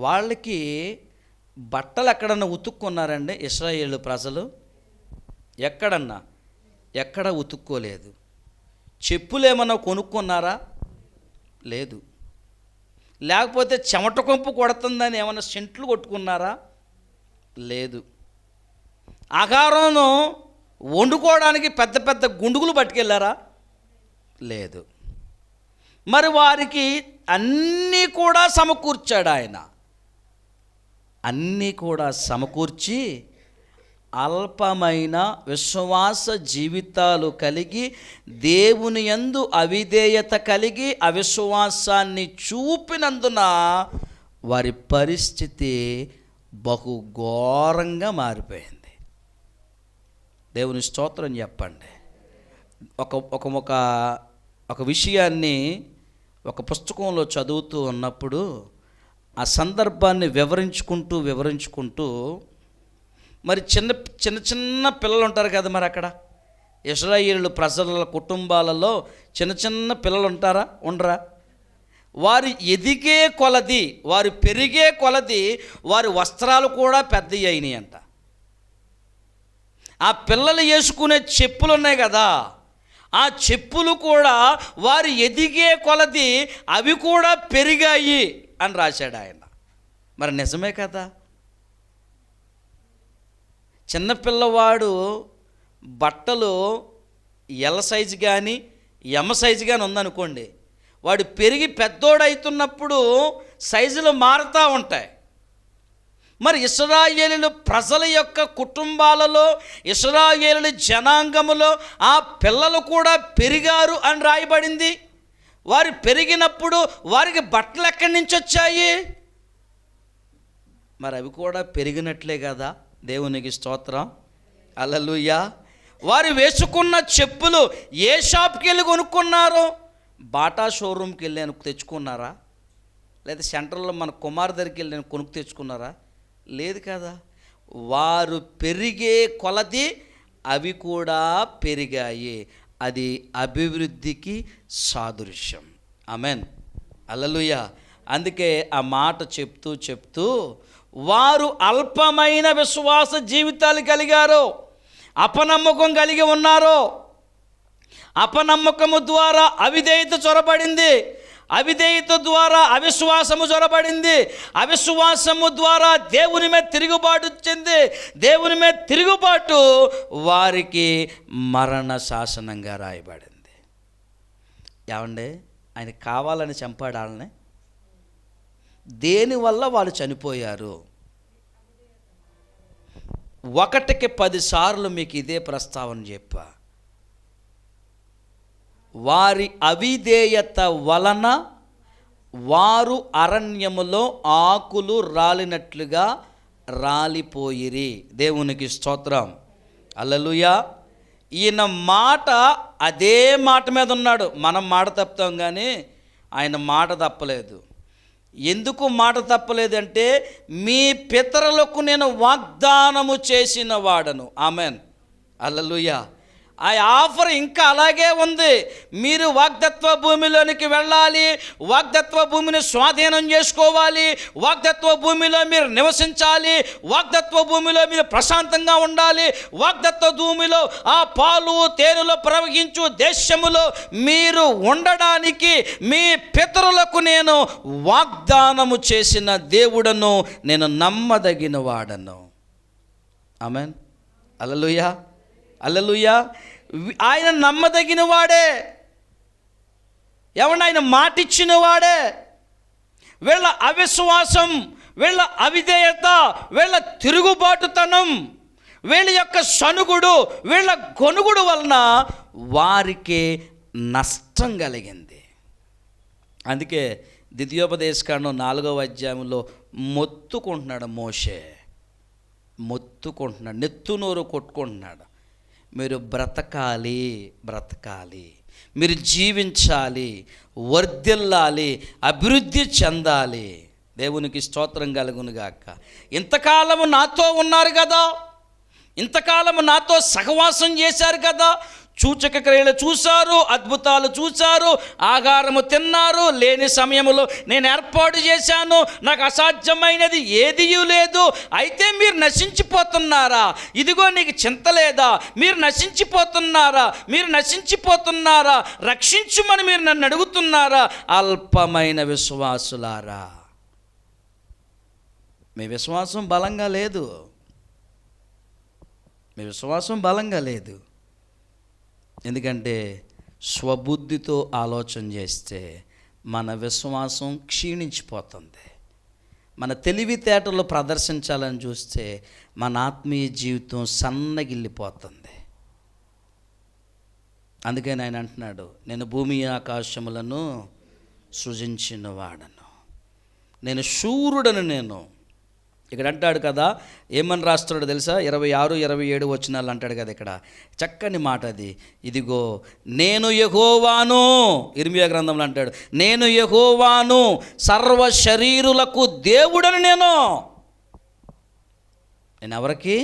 వాళ్ళకి బట్టలు ఎక్కడన్నా ఉతుక్కున్నారండి ఇశ్రాయేలు ప్రజలు? ఎక్కడ ఉతుక్కోలేదు. చెప్పులు ఏమన్నా కొనుక్కున్నారా? లేదు. లేకపోతే చెమట కొంపు కొడుతుందని ఏమన్నా సెంట్లు కొట్టుకున్నారా? లేదు. ఆహారం వండుకోవడానికి పెద్ద పెద్ద గుండుగులు పట్టుకెళ్ళారా? లేదు. మరి వారికి అన్నీ కూడా సమకూర్చాడు ఆయన. అన్నీ కూడా సమకూర్చి అల్పమైన విశ్వాస జీవితాలు కలిగి దేవుని యందు అవిధేయత కలిగి అవిశ్వాసాన్ని చూపినందున వారి పరిస్థితి బహు ఘోరంగా మారిపోయింది. దేవుని స్తోత్రం చెప్పండి. ఒక విషయాన్ని ఒక పుస్తకంలో చదువుతూ ఉన్నప్పుడు ఆ సందర్భాన్ని వివరించుకుంటూ మరి చిన్న చిన్న చిన్న పిల్లలు ఉంటారు కదా, మరి అక్కడ ఇశ్రాయేలు ప్రజల కుటుంబాలలో చిన్న చిన్న పిల్లలు ఉంటారా, ఉండరా? వారు ఎదిగే కొలది, వారు పెరిగే కొలది వారి వస్త్రాలు కూడా పెద్దవి అయినాయి అంట. ఆ పిల్లలు వేసుకునే చెప్పులు ఉన్నాయి కదా, ఆ చెప్పులు కూడా వారు ఎదిగే కొలది అవి కూడా పెరిగాయి అని రాశాడు ఆయన. మరి నిజమే కదా. చిన్నపిల్లవాడు బట్టలు ఎల్ సైజు కానీ ఎమ్ సైజు కానీ ఉందనుకోండి, వాడు పెరిగి పెద్దోడవుతున్నప్పుడు సైజులు మారుతూ ఉంటాయి. మరి ఇశ్రాయేలు ప్రజల యొక్క కుటుంబాలలో, ఇశ్రాయేలు జనాంగములో ఆ పిల్లలు కూడా పెరిగారు అని రాయబడింది. వారు పెరిగినప్పుడు వారికి బట్టలు ఎక్కడి నుంచి వచ్చాయి? మరి అవి కూడా పెరిగినట్లే కదా. దేవునికి స్తోత్రం, హల్లెలూయా. వారు వేసుకున్న చెప్పులు ఏ షాప్కి వెళ్ళి కొనుక్కున్నారు? బాటా షోరూమ్కి వెళ్ళి తెచ్చుకున్నారా? లేదా సెంటర్లో మన కుమార్ దగ్గరికి వెళ్ళి కొనుక్కు తెచ్చుకున్నారా? లేదు కదా. వారు పెరిగే కొలది అవి కూడా పెరిగాయి. అది అభివృద్ధికి సాదృశ్యం. ఆమెన్, హల్లెలూయా. అందుకే ఆ మాట చెప్తూ వారు అల్పమైన విశ్వాస జీవితాలు కలిగారు, అపనమ్మకం కలిగి ఉన్నారు. అపనమ్మకము ద్వారా అవిధేయత చొరబడింది, అవిధేయత ద్వారా అవిశ్వాసము చొరబడింది, అవిశ్వాసము ద్వారా దేవుని మీద తిరుగుబాటు వచ్చింది, దేవుని మీద తిరుగుబాటు వారికి మరణ శాసనంగా రాయబడింది. ఏమండి, ఆయన కావాలని చంపాడు వాళ్ళని. దేనివల్ల వాళ్ళు చనిపోయారు? 1కి 10 సార్లు మీకు ఇదే ప్రస్తావన చెప్పా. వారి అవిధేయత వలన వారు అరణ్యములో ఆకులు రాలినట్లుగా రాలిపోయిరి. దేవునికి స్తోత్రం, హల్లెలూయా. ఈయన మాట అదే మాట మీద ఉన్నాడు. మనం మాట తప్పుతాం కానీ ఆయన మాట తప్పలేదు. ఎందుకు మాట తప్పలేదంటే, మీ పితరులకు నేను వాగ్దానము చేసిన వాడను. ఆమెన్, హల్లెలూయా. ఆ ఆఫర్ ఇంకా అలాగే ఉంది. మీరు వాగ్దత్వ భూమిలోనికి వెళ్ళాలి, వాగ్దత్వ భూమిని స్వాధీనం చేసుకోవాలి, వాగ్దత్వ భూమిలో మీరు నివసించాలి, వాగ్దత్వ భూమిలో మీరు ప్రశాంతంగా ఉండాలి, వాగ్దత్వ భూమిలో ఆ పాలు తేనెలు ప్రవహించు దేశములో మీరు ఉండడానికి మీ పితరులకు నేను వాగ్దానము చేసిన దేవుడను, నేను నమ్మదగిన వాడను. ఆమెన్, హల్లెలూయా, హల్లెలూయా. ఆయన నమ్మదగిన వాడే. ఏమన్నా ఆయన మాటిచ్చిన వాడే. వీళ్ళ అవిశ్వాసం, వీళ్ళ అవిధేయత, వీళ్ళ తిరుగుబాటుతనం, వీళ్ళ యొక్క సనుగుడు, వీళ్ళ గొనుగుడు వలన వారికి నష్టం కలిగింది. అందుకే ద్వితీయోపదేశకాండం 4వ అధ్యాయంలో మొత్తుకుంటున్నాడు మోషే. మొత్తుకుంటున్నాడు, నెత్తునోరు కొట్టుకుంటున్నాడు. మీరు బ్రతకాలి, మీరు జీవించాలి, వర్ధిల్లాలి, అభివృద్ధి చెందాలి. దేవునికి స్తోత్రం కలుగునుగాక. ఇంతకాలము నాతో ఉన్నారు కదా, ఇంతకాలము నాతో సహవాసం చేశారు కదా, సూచక క్రియలు చూశారు, అద్భుతాలు చూశారు, ఆహారము తిన్నారు, లేని సమయంలో నేను ఏర్పాటు చేశాను, నాకు అసాధ్యమైనది ఏదీ లేదు. అయితే మీరు నశించిపోతున్నారా? ఇదిగో నీకు చింత లేదా? మీరు నశించిపోతున్నారా? రక్షించుమని మీరు నన్ను అడుగుతున్నారా? అల్పమైన విశ్వాసులారా, మీ విశ్వాసం బలంగా లేదు, మీ విశ్వాసం బలంగా లేదు. ఎందుకంటే స్వబుద్ధితో ఆలోచన చేస్తే మన విశ్వాసం క్షీణించిపోతుంది. మన తెలివితేటలు ప్రదర్శించాలని చూస్తే మన ఆత్మీయ జీవితం సన్నగిల్లిపోతుంది. అందుకని ఆయన అంటున్నాడు, నేను భూమి ఆకాశములను సృజించిన వాడను, నేను శూరుడను. నేను ఇక్కడ అంటాడు కదా, ఏమని రాస్తున్నాడు తెలుసా? 26, 27 వచనాలు అంటాడు కదా ఇక్కడ. చక్కని మాట అది. ఇదిగో నేను యెహోవాను, ఇర్మియా గ్రంథంలో అంటాడు, నేను యెహోవాను, సర్వ శరీరులకు దేవుడను. నేను ఎవరికి?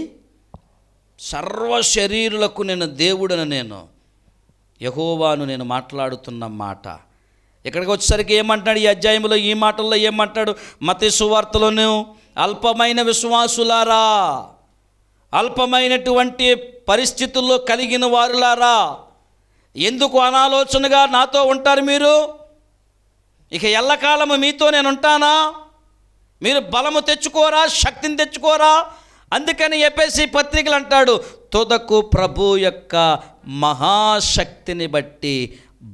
సర్వ శరీరులకు నేను దేవుడను, నేను యెహోవాను నేను మాట్లాడుతున్న మాట. ఇక్కడికి వచ్చేసరికి ఏమంటున్నాడు ఈ అధ్యాయంలో, ఈ మాటల్లో ఏమంటాడు? మత్తయి సువార్తలోను, అల్పమైన విశ్వాసులారా, అల్పమైనటువంటి పరిస్థితుల్లో కలిగిన వారులారా, ఎందుకు అనాలోచనగా నాతో ఉంటారు మీరు? ఇక ఎల్లకాలము మీతో నేను ఉంటానా? మీరు బలము తెచ్చుకోరా, శక్తిని తెచ్చుకోరా? అందుకని ఎఫెసీ పత్రికలు అంటాడు, తుదకు ప్రభు యొక్క మహాశక్తిని బట్టి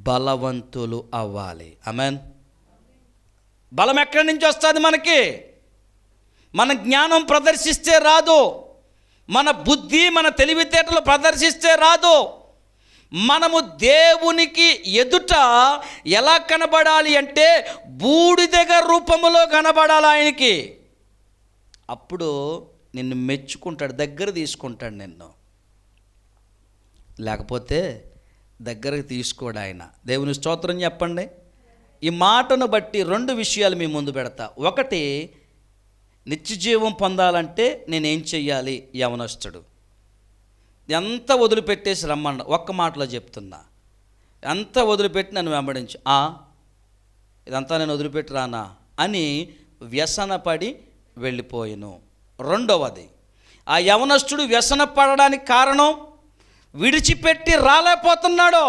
బలవంతులు అవ్వాలి. ఆమేన్. బలం ఎక్కడి నుంచి వస్తుంది మనకి? మన జ్ఞానం ప్రదర్శిస్తే రాదు, మన బుద్ధి మన తెలివితేటలు ప్రదర్శిస్తే రాదు. మనము దేవునికి ఎదుట ఎలా కనబడాలి అంటే బూడిదెగ రూపములో కనబడాలి ఆయనకి. అప్పుడు నిన్ను మెచ్చుకుంటాడు, దగ్గర తీసుకుంటాడు నిన్ను. లేకపోతే దగ్గరకు తీసుకోడు ఆయన. దేవుని స్తోత్రం చెప్పండి. ఈ మాటను బట్టి 2 విషయాలు మీ ముందు పెడతా. ఒకటి, నిత్యజీవం పొందాలంటే నేనేం చెయ్యాలి? యవనస్తుడు ఎంత వదిలిపెట్టేసి రమ్మన్న, ఒక్క మాటలో చెప్తున్నా, ఎంత వదిలిపెట్టి నన్ను వెంబడించు. ఇదంతా నేను వదిలిపెట్టి రానా అని వ్యసనపడి వెళ్ళిపోయాను. రెండవది, ఆ యవనస్తుడు వ్యసన పడడానికి కారణం విడిచిపెట్టి రాలేకపోతున్నాడు.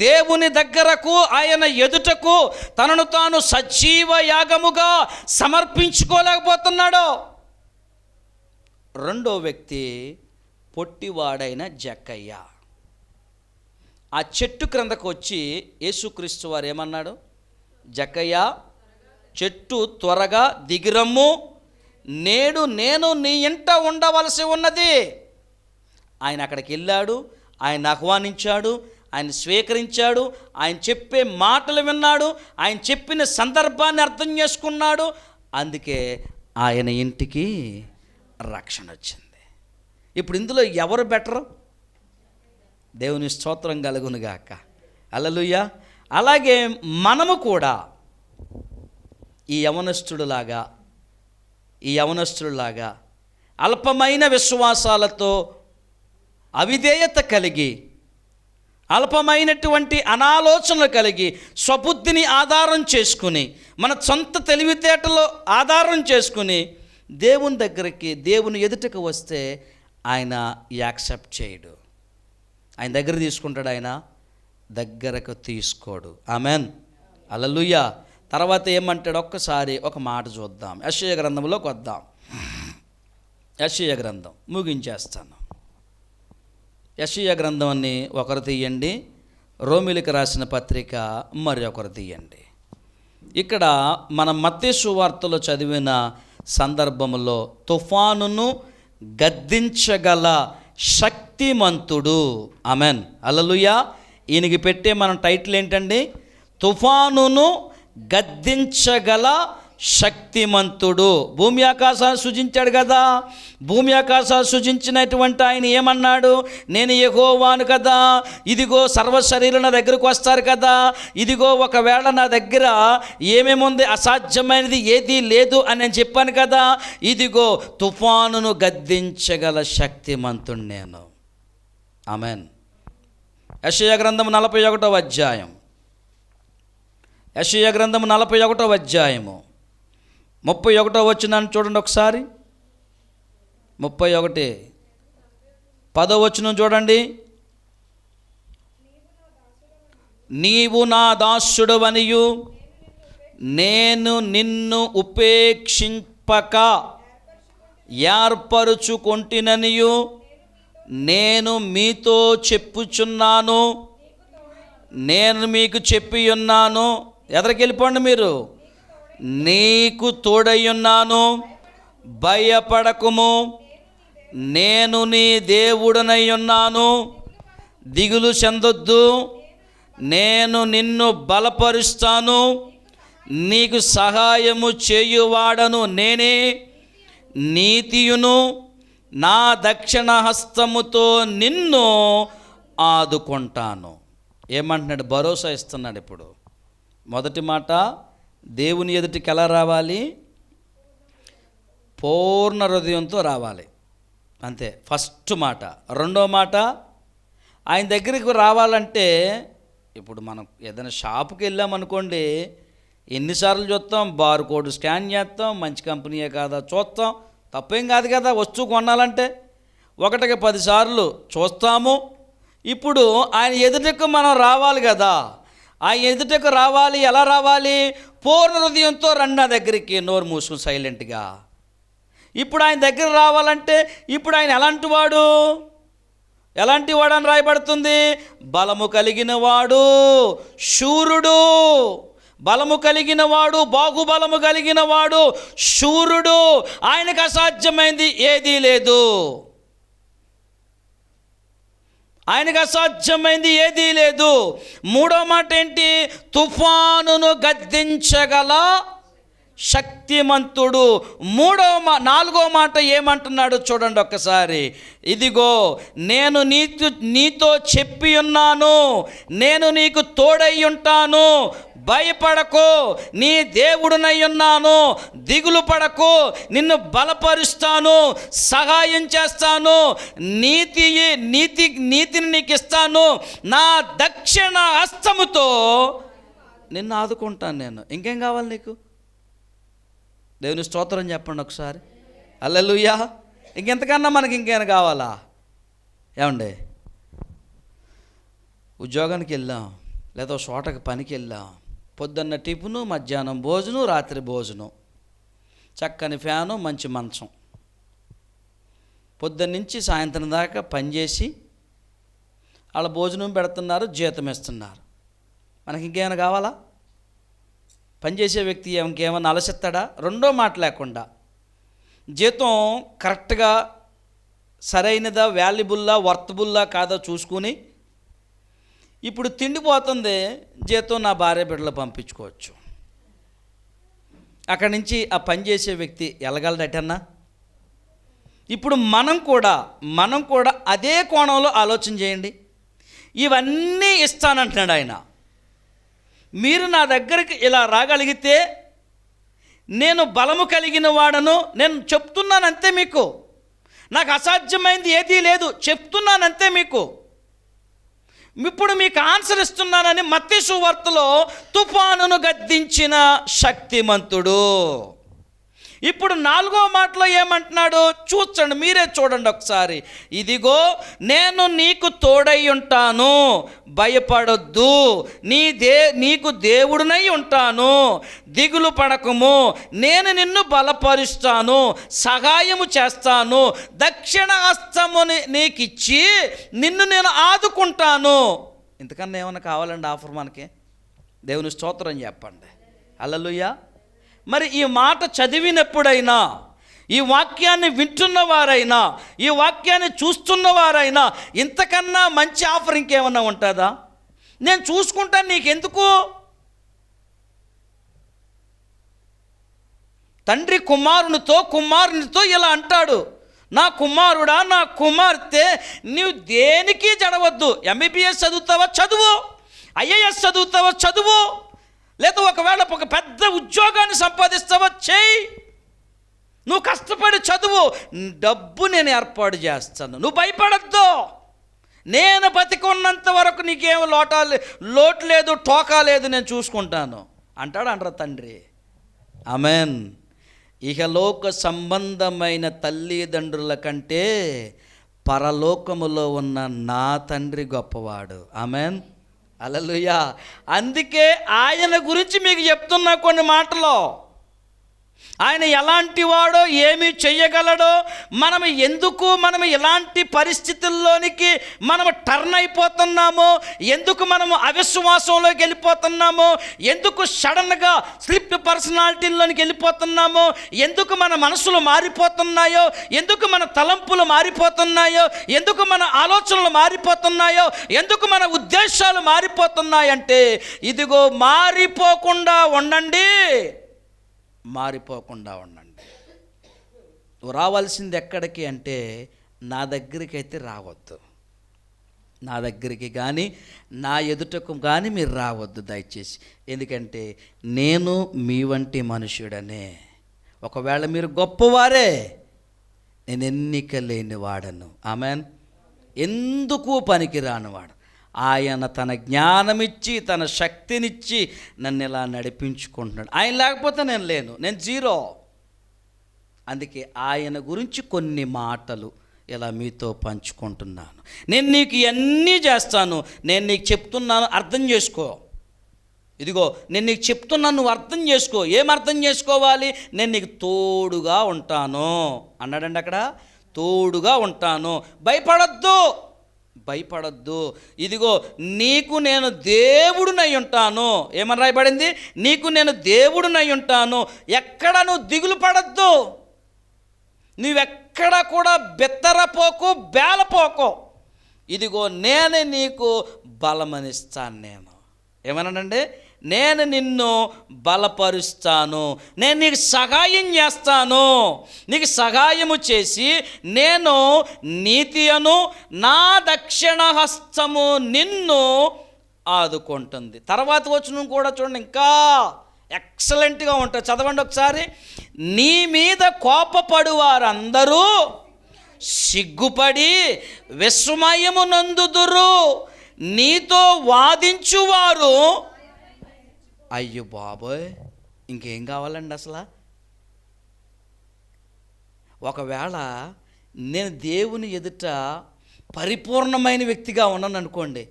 దేవుని దగ్గరకు, ఆయన ఎదుటకు తనను తాను సజీవ యాగముగా సమర్పించుకోలేకపోతున్నాడు. రెండో వ్యక్తి పొట్టివాడైన జక్కయ్య. ఆ చెట్టు క్రిందకు వచ్చి యేసుక్రీస్తు వారు ఏమన్నాడు? జక్కయ్య, చెట్టు త్వరగా దిగిరమ్ము, నేడు నేను నీ ఇంట ఉండవలసి ఉన్నది. ఆయన అక్కడికి వెళ్ళాడు, ఆయన ఆహ్వానించాడు, ఆయన స్వీకరించాడు, ఆయన చెప్పే మాటలు విన్నాడు, ఆయన చెప్పిన సందర్భాన్ని అర్థం చేసుకున్నాడు. అందుకే ఆయన ఇంటికి రక్షణ వచ్చింది. ఇప్పుడు ఇందులో ఎవరు బెటరు? దేవుని స్తోత్రం కలుగునుగాక. హల్లెలూయా. అలాగే మనము కూడా ఈ యవనస్తుడిలాగా అల్పమైన విశ్వాసాలతో అవిధేయత కలిగి, అల్పమైనటువంటి అనాలోచనలు కలిగి, స్వబుద్ధిని ఆధారం చేసుకుని, మన సొంత తెలివితేటలో ఆధారం చేసుకుని దేవుని దగ్గరికి, దేవుని ఎదుటకు వస్తే ఆయన యాక్సెప్ట్ చేయడు. ఆయన దగ్గర తీసుకుంటాడు, ఆయన దగ్గరకు తీసుకోడు. ఆమెన్. హల్లెలూయా. తర్వాత ఏమంటాడు? ఒక్కసారి ఒక మాట చూద్దాం. యెషయా గ్రంథంలోకి వద్దాం. యెషయా గ్రంథం ముగించేస్తాను. యెషయా గ్రంథాన్ని ఒకరు తీయండి, రోమిలికి రాసిన పత్రిక మరి ఒకరు తీయండి. ఇక్కడ మనం మత్తయి సువార్తలో చదివిన సందర్భంలో తుఫానును గద్దించగల శక్తిమంతుడు. ఆమెన్. హల్లెలూయా. ఈయనకి పెట్టే మనం టైటిల్ ఏంటండి? తుఫానును గద్దించగల శక్తిమంతుడు. భూమి ఆకాశాలు సృజించాడు కదా. భూమి ఆకాశాలు సృజించినటువంటి ఆయన ఏమన్నాడు? నేను యెహోవాను కదా, ఇదిగో సర్వ శరీరులు నా దగ్గరకు వస్తారు కదా, ఇదిగో ఒకవేళ నా దగ్గర ఏమేముంది, అసాధ్యమైనది ఏదీ లేదు అని నేను చెప్పాను కదా, ఇదిగో తుఫానును గద్దించగల శక్తిమంతుడు నేను. ఆమెన్. యెషయా గ్రంథం 41వ అధ్యాయం. యెషయా గ్రంథం 41వ అధ్యాయము 31వ వచనాన్ని చూడండి ఒకసారి. 31 10వ వచనం చూడండి. నీవు నా దాసుడవనియు నేను నిన్ను ఉపేక్షింపక ఏర్పరుచుకొంటిననియు నేను మీతో చెప్పుచున్నాను, నేను మీకు చెప్పి ఉన్నాను. ఎదరికి వెళ్ళిపోండి మీరు. నీకు తోడయ్యున్నాను, భయపడకుము, నేను నీ దేవుడనై ఉన్నాను, దిగులు చెందొద్దు, నేను నిన్ను బలపరుస్తాను, నీకు సహాయము చేయువాడను నేనే, నీతియును నా దక్షిణ హస్తముతో నిన్ను ఆదుకుంటాను. ఏమంటున్నాడు? భరోసా ఇస్తున్నాడు. ఇప్పుడు మొదటి మాట, దేవుని ఎదుటికి ఎలా రావాలి? పూర్ణ హృదయంతో రావాలి. అంతే ఫస్ట్ మాట. రెండో మాట, ఆయన దగ్గరికి రావాలంటే ఇప్పుడు మనం ఏదైనా షాపుకి వెళ్ళామనుకోండి, ఎన్నిసార్లు చూస్తాం, బార్ కోడ్ స్కాన్ చేస్తాం, మంచి కంపెనీయే కాదా చూస్తాం, తప్పేం కాదు కదా వస్తువు కొనాలంటే, ఒకటికి 10 సార్లు చూస్తాము. ఇప్పుడు ఆయన ఎదుటకు మనం రావాలి కదా, ఆయన ఎదుటకు రావాలి. ఎలా రావాలి? పూర్ణ హృదయంతో రండి నా దగ్గరికి, నోరు మూసుకుని సైలెంట్గా. ఇప్పుడు ఆయన దగ్గర రావాలంటే ఇప్పుడు ఆయన ఎలాంటి వాడు అని రాయబడుతుంది? బలము కలిగిన వాడు, శూరుడు. బలము కలిగిన వాడు, బాహుబలము కలిగిన వాడు, శూరుడు. ఆయనకు అసాధ్యమైంది ఏదీ లేదు. ఆయనకు అసాధ్యమైంది ఏదీ లేదు. మూడో మాట ఏంటి? తుఫానును గద్దించగల శక్తిమంతుడు. నాలుగో మాట ఏమంటున్నాడు చూడండి ఒక్కసారి. ఇదిగో నేను నీతో చెప్పి ఉన్నాను, నేను నీకు తోడై ఉంటాను, భయపడకు, నీ దేవుడునై ఉన్నాను, దిగులు పడకు, నిన్ను బలపరుస్తాను, సహాయం చేస్తాను, నీతిని నీకు ఇస్తాను, నా దక్షిణ హస్తముతో నిన్ను ఆదుకుంటాను నేను. ఇంకేం కావాలి నీకు? దేవుని స్తోత్రం చెప్పండి ఒకసారి. హల్లెలూయా. ఇంకెంతకన్నా మనకి ఇంకేమైనా కావాలా? ఏమండి, ఉద్యోగానికి వెళ్ళాం, లేదా చోటకి పనికి వెళ్ళాం, పొద్దున్న టిఫిను, మధ్యాహ్నం భోజనం, రాత్రి భోజనం, చక్కని ఫ్యాను, మంచి మంచం, పొద్దున్నుంచి సాయంత్రం దాకా పనిచేసి వాళ్ళ భోజనం పెడుతున్నారు, జీతం ఇస్తున్నారు. మనకి ఇంకేమైనా కావాలా? పనిచేసే వ్యక్తి ఇంకేమైనా అలసెత్తాడా? రెండో మాట లేకుండా జీతం కరెక్ట్గా సరైనదా, వాల్యుబుల్లా, వర్తబుల్లా కాదో చూసుకుని, ఇప్పుడు తిండిపోతుంది, జీతం నా భార్య బిడ్డలు పంపించుకోవచ్చు. అక్కడి నుంచి ఆ పనిచేసే వ్యక్తి వెళ్ళగలడటన్నా? ఇప్పుడు మనం కూడా అదే కోణంలో ఆలోచన చేయండి. ఇవన్నీ ఇస్తానంటున్నాడు ఆయన. మీరు నా దగ్గరికి ఇలా రాగలిగితే నేను బలము కలిగిన వాడను. నేను చెప్తున్నానంతే మీకు, నాకు అసాధ్యమైంది ఏదీ లేదు, చెప్తున్నానంతే మీకు. ఇప్పుడు మీకు ఆన్సర్ ఇస్తున్నానని మత్తయి సువార్తలో తుఫానును గద్దించిన శక్తిమంతుడు. ఇప్పుడు నాలుగో మాటలో ఏమంటున్నాడు చూడండి, మీరే చూడండి ఒకసారి. ఇదిగో నేను నీకు తోడై ఉంటాను, భయపడొద్దు, నీకు దేవుడినై ఉంటాను, దిగులు పడకము, నేను నిన్ను బలపరుస్తాను, సహాయము చేస్తాను, దక్షిణ హస్తముని నీకు ఇచ్చి నిన్ను నేను ఆదుకుంటాను. ఇంతకన్నా ఏమైనా కావాలండి ఆఫర్ మనకి? దేవుని స్తోత్రం చెప్పండి. హల్లెలూయా. మరి ఈ మాట చదివినప్పుడైనా, ఈ వాక్యాన్ని వింటున్నవారైనా, ఈ వాక్యాన్ని చూస్తున్నవారైనా ఇంతకన్నా మంచి ఆఫర్ ఇంకేమన్నా ఉంటుందా? నేను చూసుకుంటాను, నీకెందుకు? తండ్రి కుమారునితో ఇలా అంటాడు, నా కుమారుడా, నా కుమార్తె, నీవు దేనికి జడవద్దు. ఎంబీబీఎస్ చదువుతావా చదువు, ఐఏఎస్ చదువుతావా చదువు, లేదా ఒకవేళ ఒక పెద్ద ఉద్యోగాన్ని సంపాదిస్తావా చేయి, నువ్వు కష్టపడి చదువు, డబ్బు నేను ఏర్పాటు చేస్తాను, నువ్వు భయపడద్దు, నేను బతికున్నంత వరకు నీకేం లోటు లేదు, టోకా లేదు, నేను చూసుకుంటాను అంటారు తండ్రి. ఆమెన్. ఇహలోక సంబంధమైన తల్లిదండ్రుల కంటే పరలోకములో ఉన్న నా తండ్రి గొప్పవాడు. ఆమెన్. హల్లెలూయా. అందుకే ఆయన గురించి మీకు చెప్తున్నా కొన్ని మాటలు. ఆయన ఎలాంటి వాడో, ఏమి చెయ్యగలడో, మనం ఇలాంటి పరిస్థితుల్లోనికి మనం టర్న్ అయిపోతున్నామో, ఎందుకు మనము అవిశ్వాసంలోకి వెళ్ళిపోతున్నామో, ఎందుకు సడన్గా స్లిప్ పర్సనాలిటీలోనికి వెళ్ళిపోతున్నామో, ఎందుకు మన మనసులు మారిపోతున్నాయో, ఎందుకు మన తలంపులు మారిపోతున్నాయో, ఎందుకు మన ఆలోచనలు మారిపోతున్నాయో, ఎందుకు మన ఉద్దేశాలు మారిపోతున్నాయంటే, ఇదిగో మారిపోకుండా ఉండండి. నువ్వు రావాల్సింది ఎక్కడికి అంటే నా దగ్గరికి అయితే రావద్దు, నా దగ్గరికి కానీ నా ఎదుటకు కానీ మీరు రావద్దు దయచేసి. ఎందుకంటే నేను మీ వంటి మనుష్యుడనే. ఒకవేళ మీరు గొప్పవారే, నేను ఎన్నిక లేని వాడను. ఆమెన్. ఎందుకు పనికిరాని వాడు. ఆయన తన జ్ఞానమిచ్చి తన శక్తినిచ్చి నన్ను ఇలా నడిపించుకుంటున్నాడు. ఆయన లేకపోతే నేను లేను, నేను జీరో. అందుకే ఆయన గురించి కొన్ని మాటలు ఇలా మీతో పంచుకుంటున్నాను. నేను నీకు ఇవన్నీ చేస్తాను, నేను నీకు చెప్తున్నాను, అర్థం చేసుకో. ఇదిగో నేను నీకు చెప్తున్నాను, నువ్వు అర్థం చేసుకో. ఏం అర్థం చేసుకోవాలి? నేను నీకు తోడుగా ఉంటాను అన్నాడండి అక్కడ. తోడుగా ఉంటాను, భయపడొద్దు. ఇదిగో నీకు నేను దేవుడునై ఉంటాను. ఏమని రాయబడింది? నీకు నేను దేవుడునై ఉంటాను. ఎక్కడ నువ్వు దిగులు పడద్దు, నువ్వెక్కడ కూడా బెత్తరపోకు, బేలపోకు. ఇదిగో నేను నీకు బలమనిస్తాను. నేను ఏమన్నానండి? నేను నిన్ను బలపరుస్తాను, నేను నీకు సహాయం చేస్తాను. నీకు సహాయము చేసి నేను నీతి అను నా దక్షిణ హస్తము నిన్ను ఆదుకుంటుంది. తర్వాత వచనం కూడా చూడండి, ఇంకా ఎక్సలెంట్గా ఉంటుంది. చదవండి ఒకసారి. నీ మీద కోపపడు వారందరూ సిగ్గుపడి విస్మయము నందుదురు, నీతో వాదించువారు. అయ్యో బాబోయ్, ఇంకేం కావాలండి అసలు? ఒకవేళ నేను దేవుని ఎదుట పరిపూర్ణమైన వ్యక్తిగా ఉన్నాను అనుకోండి,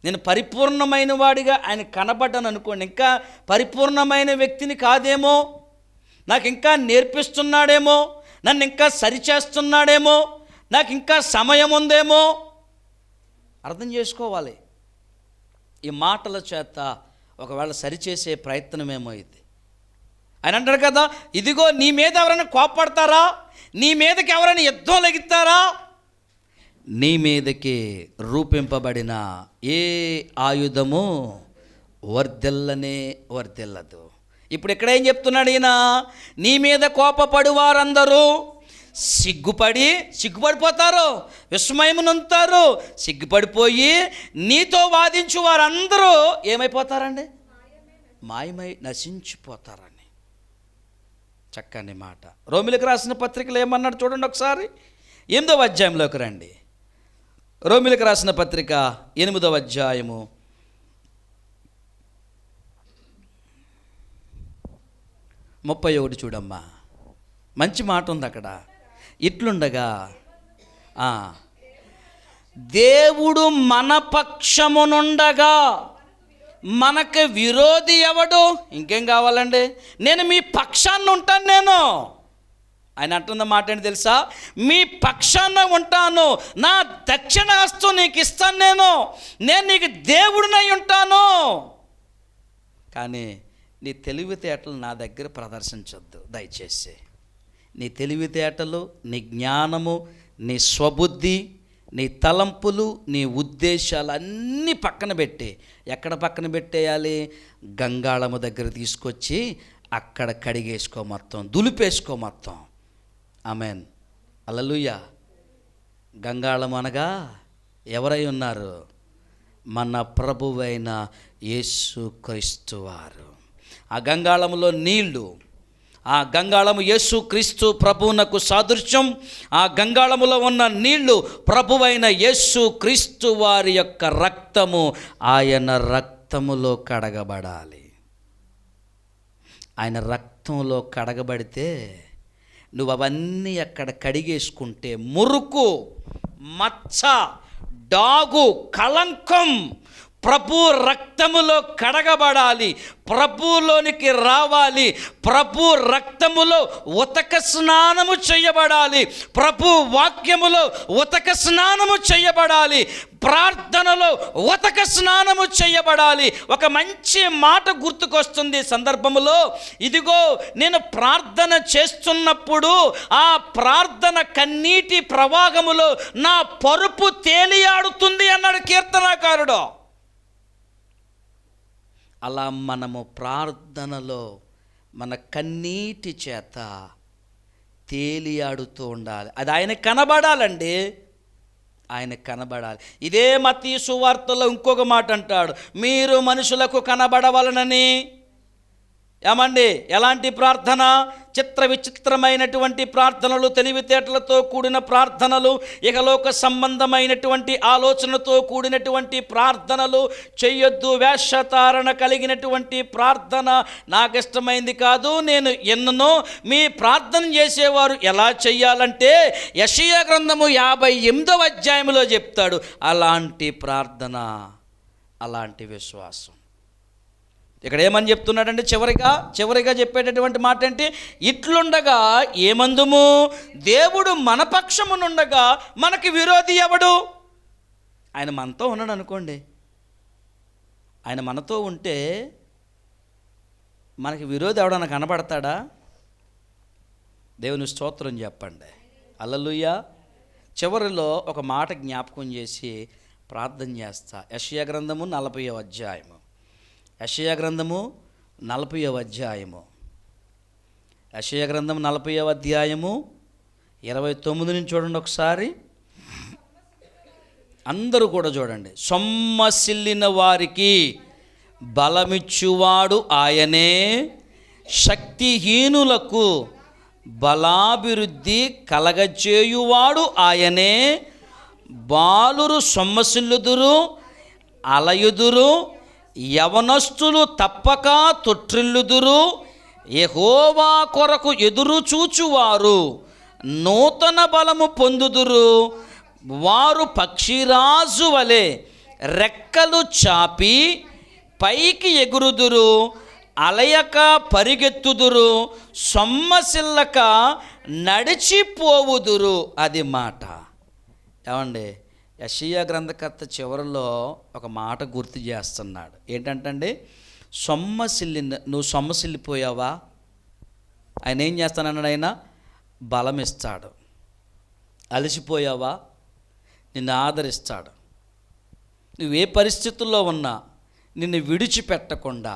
నేను పరిపూర్ణమైన వాడిగా ఆయన కనబడ్డాను అనుకోండి, ఇంకా పరిపూర్ణమైన వ్యక్తిని కాదేమో, నాకు ఇంకా నేర్పిస్తున్నాడేమో, నన్ను ఇంకా సరిచేస్తున్నాడేమో, నాకు ఇంకా సమయం ఉందేమో. అర్థం చేసుకోవాలి. ఈ మాటల చేత ఒకవేళ సరిచేసే ప్రయత్నమేమో ఇది. ఆయన అంటారు కదా, ఇదిగో నీ మీద ఎవరైనా కోపడతారా, నీ మీదకి ఎవరైనా యుద్ధం లెగిస్తారా, నీ మీదకి రూపింపబడిన ఏ ఆయుధము వర్ధిల్లదు. ఇప్పుడు ఇక్కడ ఏం చెప్తున్నాడు ఈయన? నీ మీద కోపపడు వారందరూ సిగ్గుపడిపోతారు, విస్మయమునంతారు, సిగ్గుపడిపోయి నీతో వాదించు వారందరూ ఏమైపోతారండి? మాయమై నశించిపోతారని. చక్కని మాట. రోమిలకు రాసిన పత్రికలు ఏమన్నాడు చూడండి ఒకసారి. 8వ అధ్యాయంలోకి రండి. రోమిలకు రాసిన పత్రిక 8వ అధ్యాయము 31 చూడమ్మా. మంచి మాట ఉంది అక్కడ. ఇట్లుండగా దేవుడు మన పక్షమునుండగా మనకు విరోధి ఎవడు? ఇంకేం కావాలండి? నేను మీ పక్షాన్ని ఉంటాను. నేను ఆయన అంటున్న మాట ఏంటి తెలుసా? మీ పక్షాన ఉంటాను, నా దక్షిణ హస్తం నీకు ఇస్తాను. నేను నీకు దేవుడినై ఉంటాను. కానీ నీ తెలివితేటలు నా దగ్గర ప్రదర్శించొద్దు దయచేసి. నీ తెలివితేటలు, నీ జ్ఞానము, నీ స్వబుద్ధి, నీ తలంపులు, నీ ఉద్దేశాలు అన్నీ పక్కన పెట్టి, ఎక్కడ పక్కన పెట్టేయాలి? గంగాళము దగ్గర తీసుకొచ్చి అక్కడ కడిగేసుకో, మొత్తం దులిపేసుకో మొత్తం. ఆమెన్, హల్లెలూయా. గంగాళం అనగా ఎవరై ఉన్నారు? మన ప్రభువైన యేసుక్రీస్తు వారు. ఆ గంగాళములో నీళ్లు, ఆ గంగాళము యేసుక్రీస్తు ప్రభువునకు సాదృశ్యం. ఆ గంగాళములో ఉన్న నీళ్లు ప్రభువైన యేసుక్రీస్తు వారి యొక్క రక్తము. ఆయన రక్తములో కడగబడాలి. ఆయన రక్తంలో కడగబడితే నువ్వు అవన్నీ అక్కడ కడిగేసుకుంటే మురుకు, మచ్చ, డాగు, కళంకం ప్రభు రక్తములో కడగబడాలి, ప్రభులోనికి రావాలి, ప్రభు రక్తములో ఉతక స్నానము చేయబడాలి, ప్రభు వాక్యములో ఉతక స్నానము చేయబడాలి, ప్రార్థనలో ఉతక స్నానము చేయబడాలి. ఒక మంచి మాట గుర్తుకొస్తుంది సందర్భములో. ఇదిగో నేను ప్రార్థన చేస్తున్నప్పుడు ఆ ప్రార్థన కన్నీటి ప్రవాహములో నా పరుపు తేలియాడుతుంది అన్నాడు కీర్తనాకారుడు. అలా మనము ప్రార్థనలో మన కన్నీటి చేత తేలియాడుతూ ఉండాలి. అది ఆయన కనబడాలండి, ఆయన కనబడాలి. ఇదే మత్తయి సువార్తలో ఇంకొక మాట అంటాడు, మీరు మనుషులకు కనబడవలనని ఏమండి, ఎలాంటి ప్రార్థన? చిత్ర విచిత్రమైనటువంటి ప్రార్థనలు, తెలివితేటలతో కూడిన ప్రార్థనలు, ఇహలోక సంబంధమైనటువంటి ఆలోచనతో కూడినటువంటి ప్రార్థనలు చెయ్యొద్దు. వేషధారణ కలిగినటువంటి ప్రార్థన నాకు ఇష్టమైంది కాదు. నేను ఎన్నో మీ ప్రార్థన చేసేవారు ఎలా చెయ్యాలంటే యెషయా గ్రంథము 58వ అధ్యాయంలో చెప్తాడు. అలాంటి ప్రార్థన, అలాంటి విశ్వాసం. ఇక్కడ ఏమని చెప్తున్నాడంటే చివరిగా చెప్పేటటువంటి మాట ఏంటి? ఇట్లుండగా ఏమందుము, దేవుడు మన పక్షమునుండగా మనకి విరోధి ఎవడు? ఆయన మనతో ఉన్నాడు అనుకోండి. ఆయన మనతో ఉంటే మనకి విరోధి ఎవడన్నా కనబడతాడా? దేవుని స్తోత్రం చెప్పండి. హల్లెలూయా. చివరిలో ఒక మాట జ్ఞాపకం చేసి ప్రార్థన చేస్తా. యెషయా గ్రంథము 40వ అధ్యాయము. యెషయా గ్రంథము 40వ అధ్యాయము. యెషయా గ్రంథం 40వ అధ్యాయము 29 నుంచి చూడండి ఒకసారి. అందరూ కూడా చూడండి. సొమ్మసిల్లిన వారికి బలమిచ్చువాడు ఆయనే, శక్తిహీనులకు బలాభివృద్ధి కలగచేయువాడు ఆయనే. బాలురు సొమ్మసిల్లుదురు, అలయుదురు, యవనస్తులు తప్పక తొట్రిల్లుదురు. యెహోవా కొరకు ఎదురు చూచువారు నూతన బలము పొందుదురు. వారు పక్షిరాజు వలె రెక్కలు చాపి పైకి ఎగురుదురు, అలయక పరిగెత్తుదురు, సొమ్మసిల్లక నడిచిపోవుదురు. అది మాట. ఏమండి, యెషయా గ్రంథకర్త చివరిలో ఒక మాట గుర్తు చేస్తున్నాడు. ఏంటంటే, నువ్వు సొమ్మసిల్లిపోయావా? ఆయన ఏం చేస్తానన్నాడు? ఆయన బలం ఇస్తాడు. అలసిపోయావా? నిన్ను ఆదరిస్తాడు. నువ్వే పరిస్థితుల్లో ఉన్నా నిన్ను విడిచిపెట్టకుండా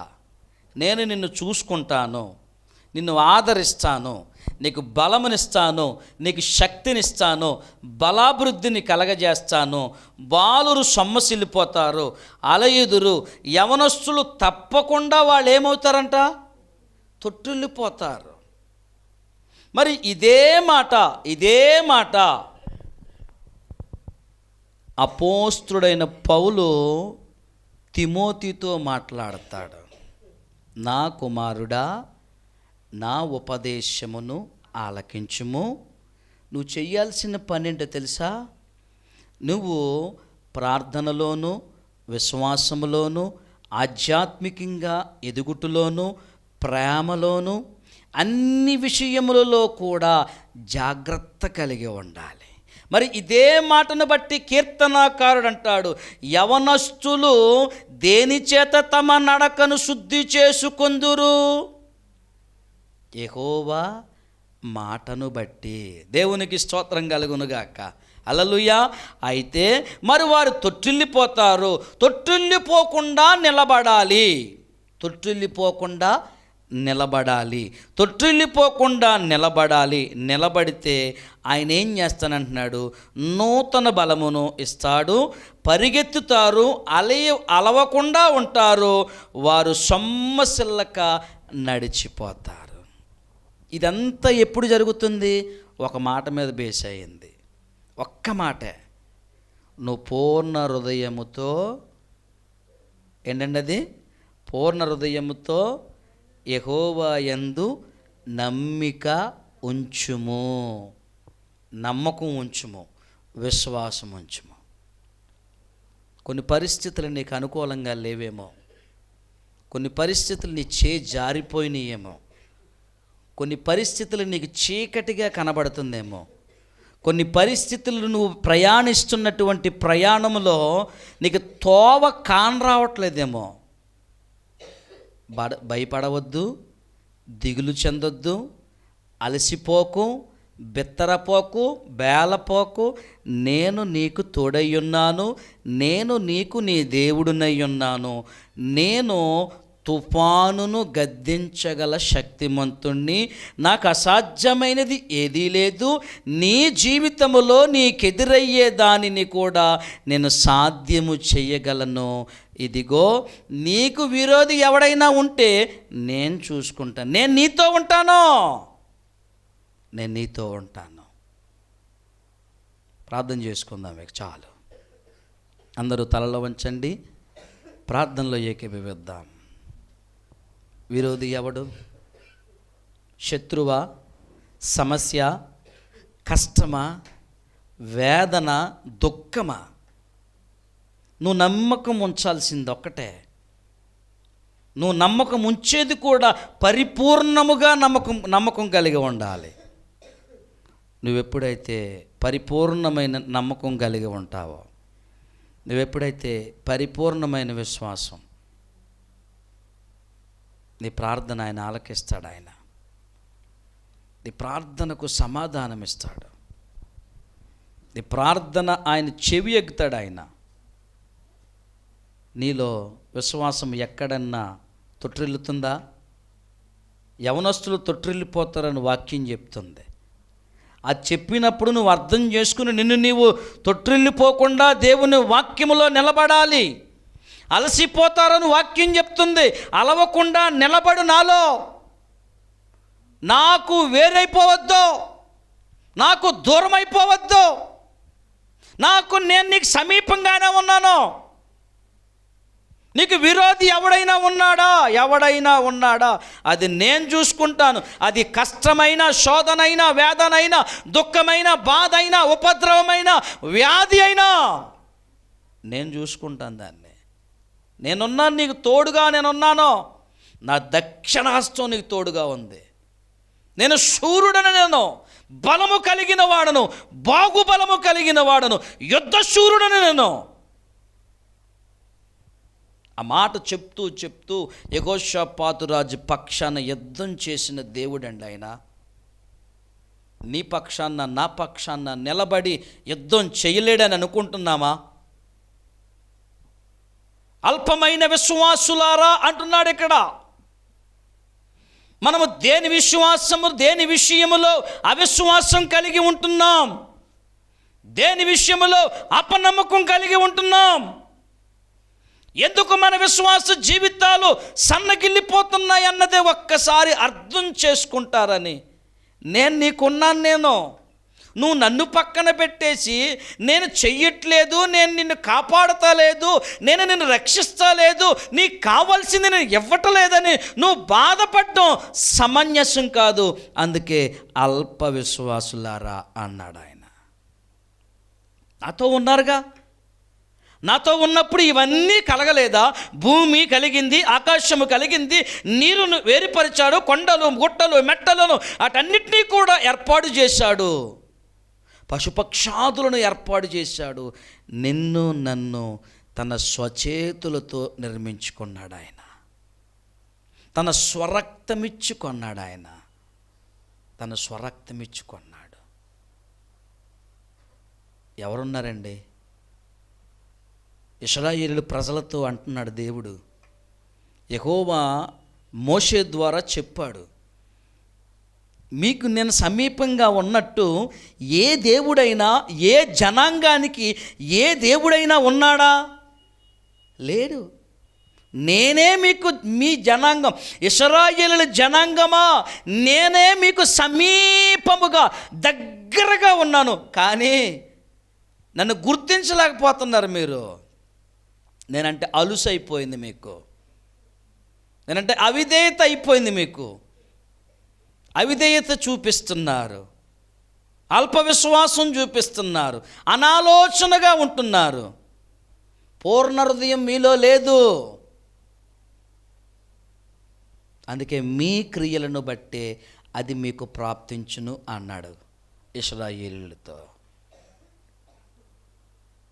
నేను నిన్ను చూసుకుంటాను, నిన్ను ఆదరిస్తాను, నీకు బలమునిస్తాను, నీకు శక్తినిస్తాను, బలాభివృద్ధిని కలగజేస్తాను. బాలురు సొమ్మసిల్లిపోతారు, అలయుదురు, యవనస్తులు తప్పకుండా వాళ్ళు ఏమవుతారంట? తొట్టిల్లిపోతారు. మరి ఇదే మాట అపోస్తుడైన పౌలు తిమోతితో మాట్లాడతాడు. నా కుమారుడా, నా ఉపదేశమును ఆలకించుము. నువ్వు చెయ్యాల్సిన పని ఏంటో తెలుసా? నువ్వు ప్రార్థనలోను, విశ్వాసములోను, ఆధ్యాత్మికంగా ఎదుగుటలోను, ప్రేమలోను, అన్ని విషయములలో కూడా జాగ్రత్త కలిగి ఉండాలి. మరి ఇదే మాటను బట్టి కీర్తనాకారుడు అంటాడు, యవనస్తులు దేని చేత తమ నడకను శుద్ధి చేసుకొందురు? యెహోవా మాటను బట్టి. దేవునికి స్తోత్రం కలుగునుగాక. హల్లెలూయా. అయితే మరి వారు తొట్టిల్లిపోతారు. తొట్టిల్లిపోకుండా నిలబడాలి. నిలబడితే ఆయన ఏం చేస్తానంటున్నాడు? నూతన బలమును ఇస్తాడు. పరిగెత్తుతారు, అలవకుండా ఉంటారు, వారు సొమ్మసిల్లక నడిచిపోతారు. ఇదంతా ఎప్పుడు జరుగుతుంది? ఒక మాట మీద బేస్ అయింది. ఒక్క మాటే. నువ్వు పూర్ణ హృదయముతో, ఏంటండి అది? పూర్ణ హృదయముతో యెహోవా యందు నమ్మిక ఉంచుము. నమ్మకం ఉంచుము, విశ్వాసం ఉంచుము. కొన్ని పరిస్థితులు నీకు అనుకూలంగా లేవేమో, కొన్ని పరిస్థితులు నీ జారిపోయినాయేమో, కొన్ని పరిస్థితులు నీకు చీకటిగా కనబడుతుందేమో, కొన్ని పరిస్థితులు నువ్వు ప్రయాణిస్తున్నటువంటి ప్రయాణంలో నీకు తోవ కానరావట్లేదేమో. భయపడవద్దు, దిగులు చెందొద్దు, అలసిపోకు, బిత్తరపోకు, బేలపోకు. నేను నీకు తోడయ్యున్నాను, నేను నీకు నీ దేవుడినై ఉన్నాను. నేను తుఫానును గద్దించగల శక్తిమంతుణ్ణి, నాకు అసాధ్యమైనది ఏదీ లేదు. నీ జీవితములో నీకెదురయ్యే దానిని కూడా నేను సాధ్యము చేయగలను. ఇదిగో నీకు విరోధి ఎవడైనా ఉంటే నేను చూసుకుంటాను, నేను నీతో ఉంటాను, నేను నీతో ఉంటాను. ప్రార్థన చేసుకుందాం. మీకు చాలు. అందరూ తలలో వంచండి, ప్రార్థనలో ఏకీభవిద్దాం. విరోధి ఎవడు? శత్రువా? సమస్య? కష్టమా? వేదన? దుఃఖమా? నువ్వు నమ్మకం ఉంచాల్సింది ఒక్కటే. నువ్వు నమ్మకం ఉంచేది కూడా పరిపూర్ణముగా నమ్మకం కలిగి ఉండాలి. నువ్వెప్పుడైతే పరిపూర్ణమైన నమ్మకం కలిగి ఉంటావో, నువ్వెప్పుడైతే పరిపూర్ణమైన విశ్వాసం, నీ ప్రార్థన ఆయన ఆలకిస్తాడు. ఆయన నీ ప్రార్థనకు సమాధానం ఇస్తాడు. నీ ప్రార్థన ఆయన చెవి ఎగ్గుతాడు. ఆయన నీలో విశ్వాసం ఎక్కడన్నా తొట్టిల్లుతుందా? యవనస్తులు తొట్టిల్లిపోతారని వాక్యం చెప్తుంది. అది చెప్పినప్పుడు నువ్వు అర్థం చేసుకుని నిన్ను నీవు తొట్టిల్లిపోకుండా దేవుని వాక్యములో నిలబడాలి. అలసిపోతారని వాక్యం చెప్తుంది. అలవకుండా నిలబడు. నాలో నాకు వేరైపోవద్దు, నాకు దూరం అయిపోవద్దు, నేను నీకు సమీపంగానే ఉన్నాను. నీకు విరోధి ఎవడైనా ఉన్నాడా? అది నేను చూసుకుంటాను. అది కష్టమైన, శోధనైనా, వేదనైనా, దుఃఖమైన, బాధ అయినా, ఉపద్రవమైన, వ్యాధి అయినా నేను చూసుకుంటాను దాన్ని. నేనున్నాను, నీకు తోడుగా నేనున్నాను. నా దక్షిణాస్తం నీకు తోడుగా ఉంది. నేను శూరుడను, నేను బలము కలిగిన వాడను, బాగుబలము కలిగిన వాడను, యుద్ధ శూరుడను నేను. ఆ మాట చెప్తూ యెహోషాపాతు రాజు పక్షాన యుద్ధం చేసిన దేవుడండి ఆయన. నీ పక్షాన, నా పక్షాన నిలబడి యుద్ధం చేయలేడని అనుకుంటున్నామా? అల్పమైన విశ్వాసులారా అంటున్నాడు ఇక్కడ. మనము దేని విషయములో అవిశ్వాసం కలిగి ఉంటున్నాం? దేని విషయములో అపనమ్మకం కలిగి ఉంటున్నాం? ఎందుకు మన విశ్వాస జీవితాలు సన్నగిల్లిపోతున్నాయి అన్నదే ఒక్కసారి అర్థం చేసుకుంటారని నేను నీకున్నాను. నువ్వు నన్ను పక్కన పెట్టేసి నేను చెయ్యట్లేదు, నేను నిన్ను కాపాడతలేదు, నేను నిన్ను రక్షిస్తలేదు, నీకు కావాల్సింది నేను ఇవ్వటలేదని నువ్వు బాధపడడం సమంజసం కాదు. అందుకే అల్ప విశ్వాసులారా అన్నాడు ఆయన. నాతో ఉన్నారుగా. నాతో ఉన్నప్పుడు ఇవన్నీ కలగలేదా? భూమి కలిగింది, ఆకాశము కలిగింది, నీరును వేరుపరిచాడు, కొండలు, గుట్టలు, మెట్టలను అటన్నిటినీ కూడా ఏర్పాటు చేశాడు, పశుపక్షాదులను ఏర్పాటు చేశాడు. నిన్ను నన్ను తన స్వచేతులతో నిర్మించుకున్నాడు ఆయన. తన స్వరక్తమిచ్చుకున్నాడు ఆయన. తన స్వరక్తమిచ్చుకున్నాడు. ఎవరున్నారండి? ఇశ్రాయేలు ప్రజలతో అంటున్నాడు దేవుడు. యెహోవా మోషే ద్వారా చెప్పాడు, మీకు నేను సమీపంగా ఉన్నట్టు ఏ దేవుడైనా, ఏ జనాంగానికి ఏ దేవుడైనా ఉన్నాడా? లేడు. నేనే మీకు, మీ జనాంగం, ఇశ్రాయేలు జనాంగమా, నేనే మీకు సమీపముగా దగ్గరగా ఉన్నాను. కానీ నన్ను గుర్తించలేకపోతున్నారు మీరు. నేనంటే అలుసైపోయింది మీకు. నేనంటే అవిధేయత అయిపోయింది మీకు. అవిధేయత చూపిస్తున్నారు, అల్ప విశ్వాసం చూపిస్తున్నారు, అనాలోచనగా ఉంటున్నారు. పూర్ణ హృదయం మీలో లేదు. అందుకే మీ క్రియలను బట్టే అది మీకు ప్రాప్తించును అన్నాడు ఇశ్రాయేలీయులతో.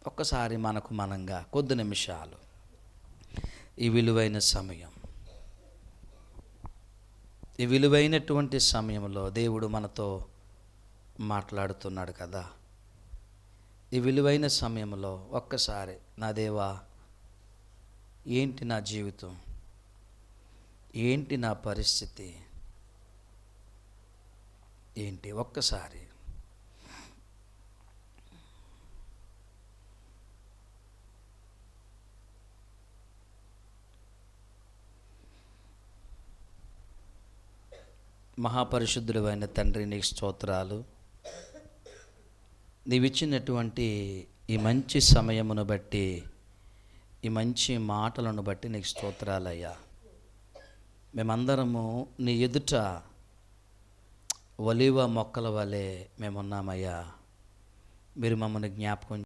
ఒక్కసారి మనకు మనంగా కొద్ది నిమిషాలు ఈ విలువైన సమయం, ఈ విలువైనటువంటి సమయంలో దేవుడు మనతో మాట్లాడుతున్నాడు కదా. ఈ విలువైన సమయంలో ఒక్కసారి, నా దేవా ఏంటి నా జీవితం, ఏంటి నా పరిస్థితి ఏంటి? ఒక్కసారి మహాపరిశుద్ధుడు అయిన తండ్రి, నీకు స్తోత్రాలు. నీవిచ్చినటువంటి ఈ మంచి సమయమును బట్టి, ఈ మంచి మాటలను బట్టి నీకు స్తోత్రాలయ్యా. మేమందరము నీ ఎదుట ఒలీవ మొక్కల వలె మేమున్నామయ్యా. మీరు మమ్మల్ని జ్ఞాపకం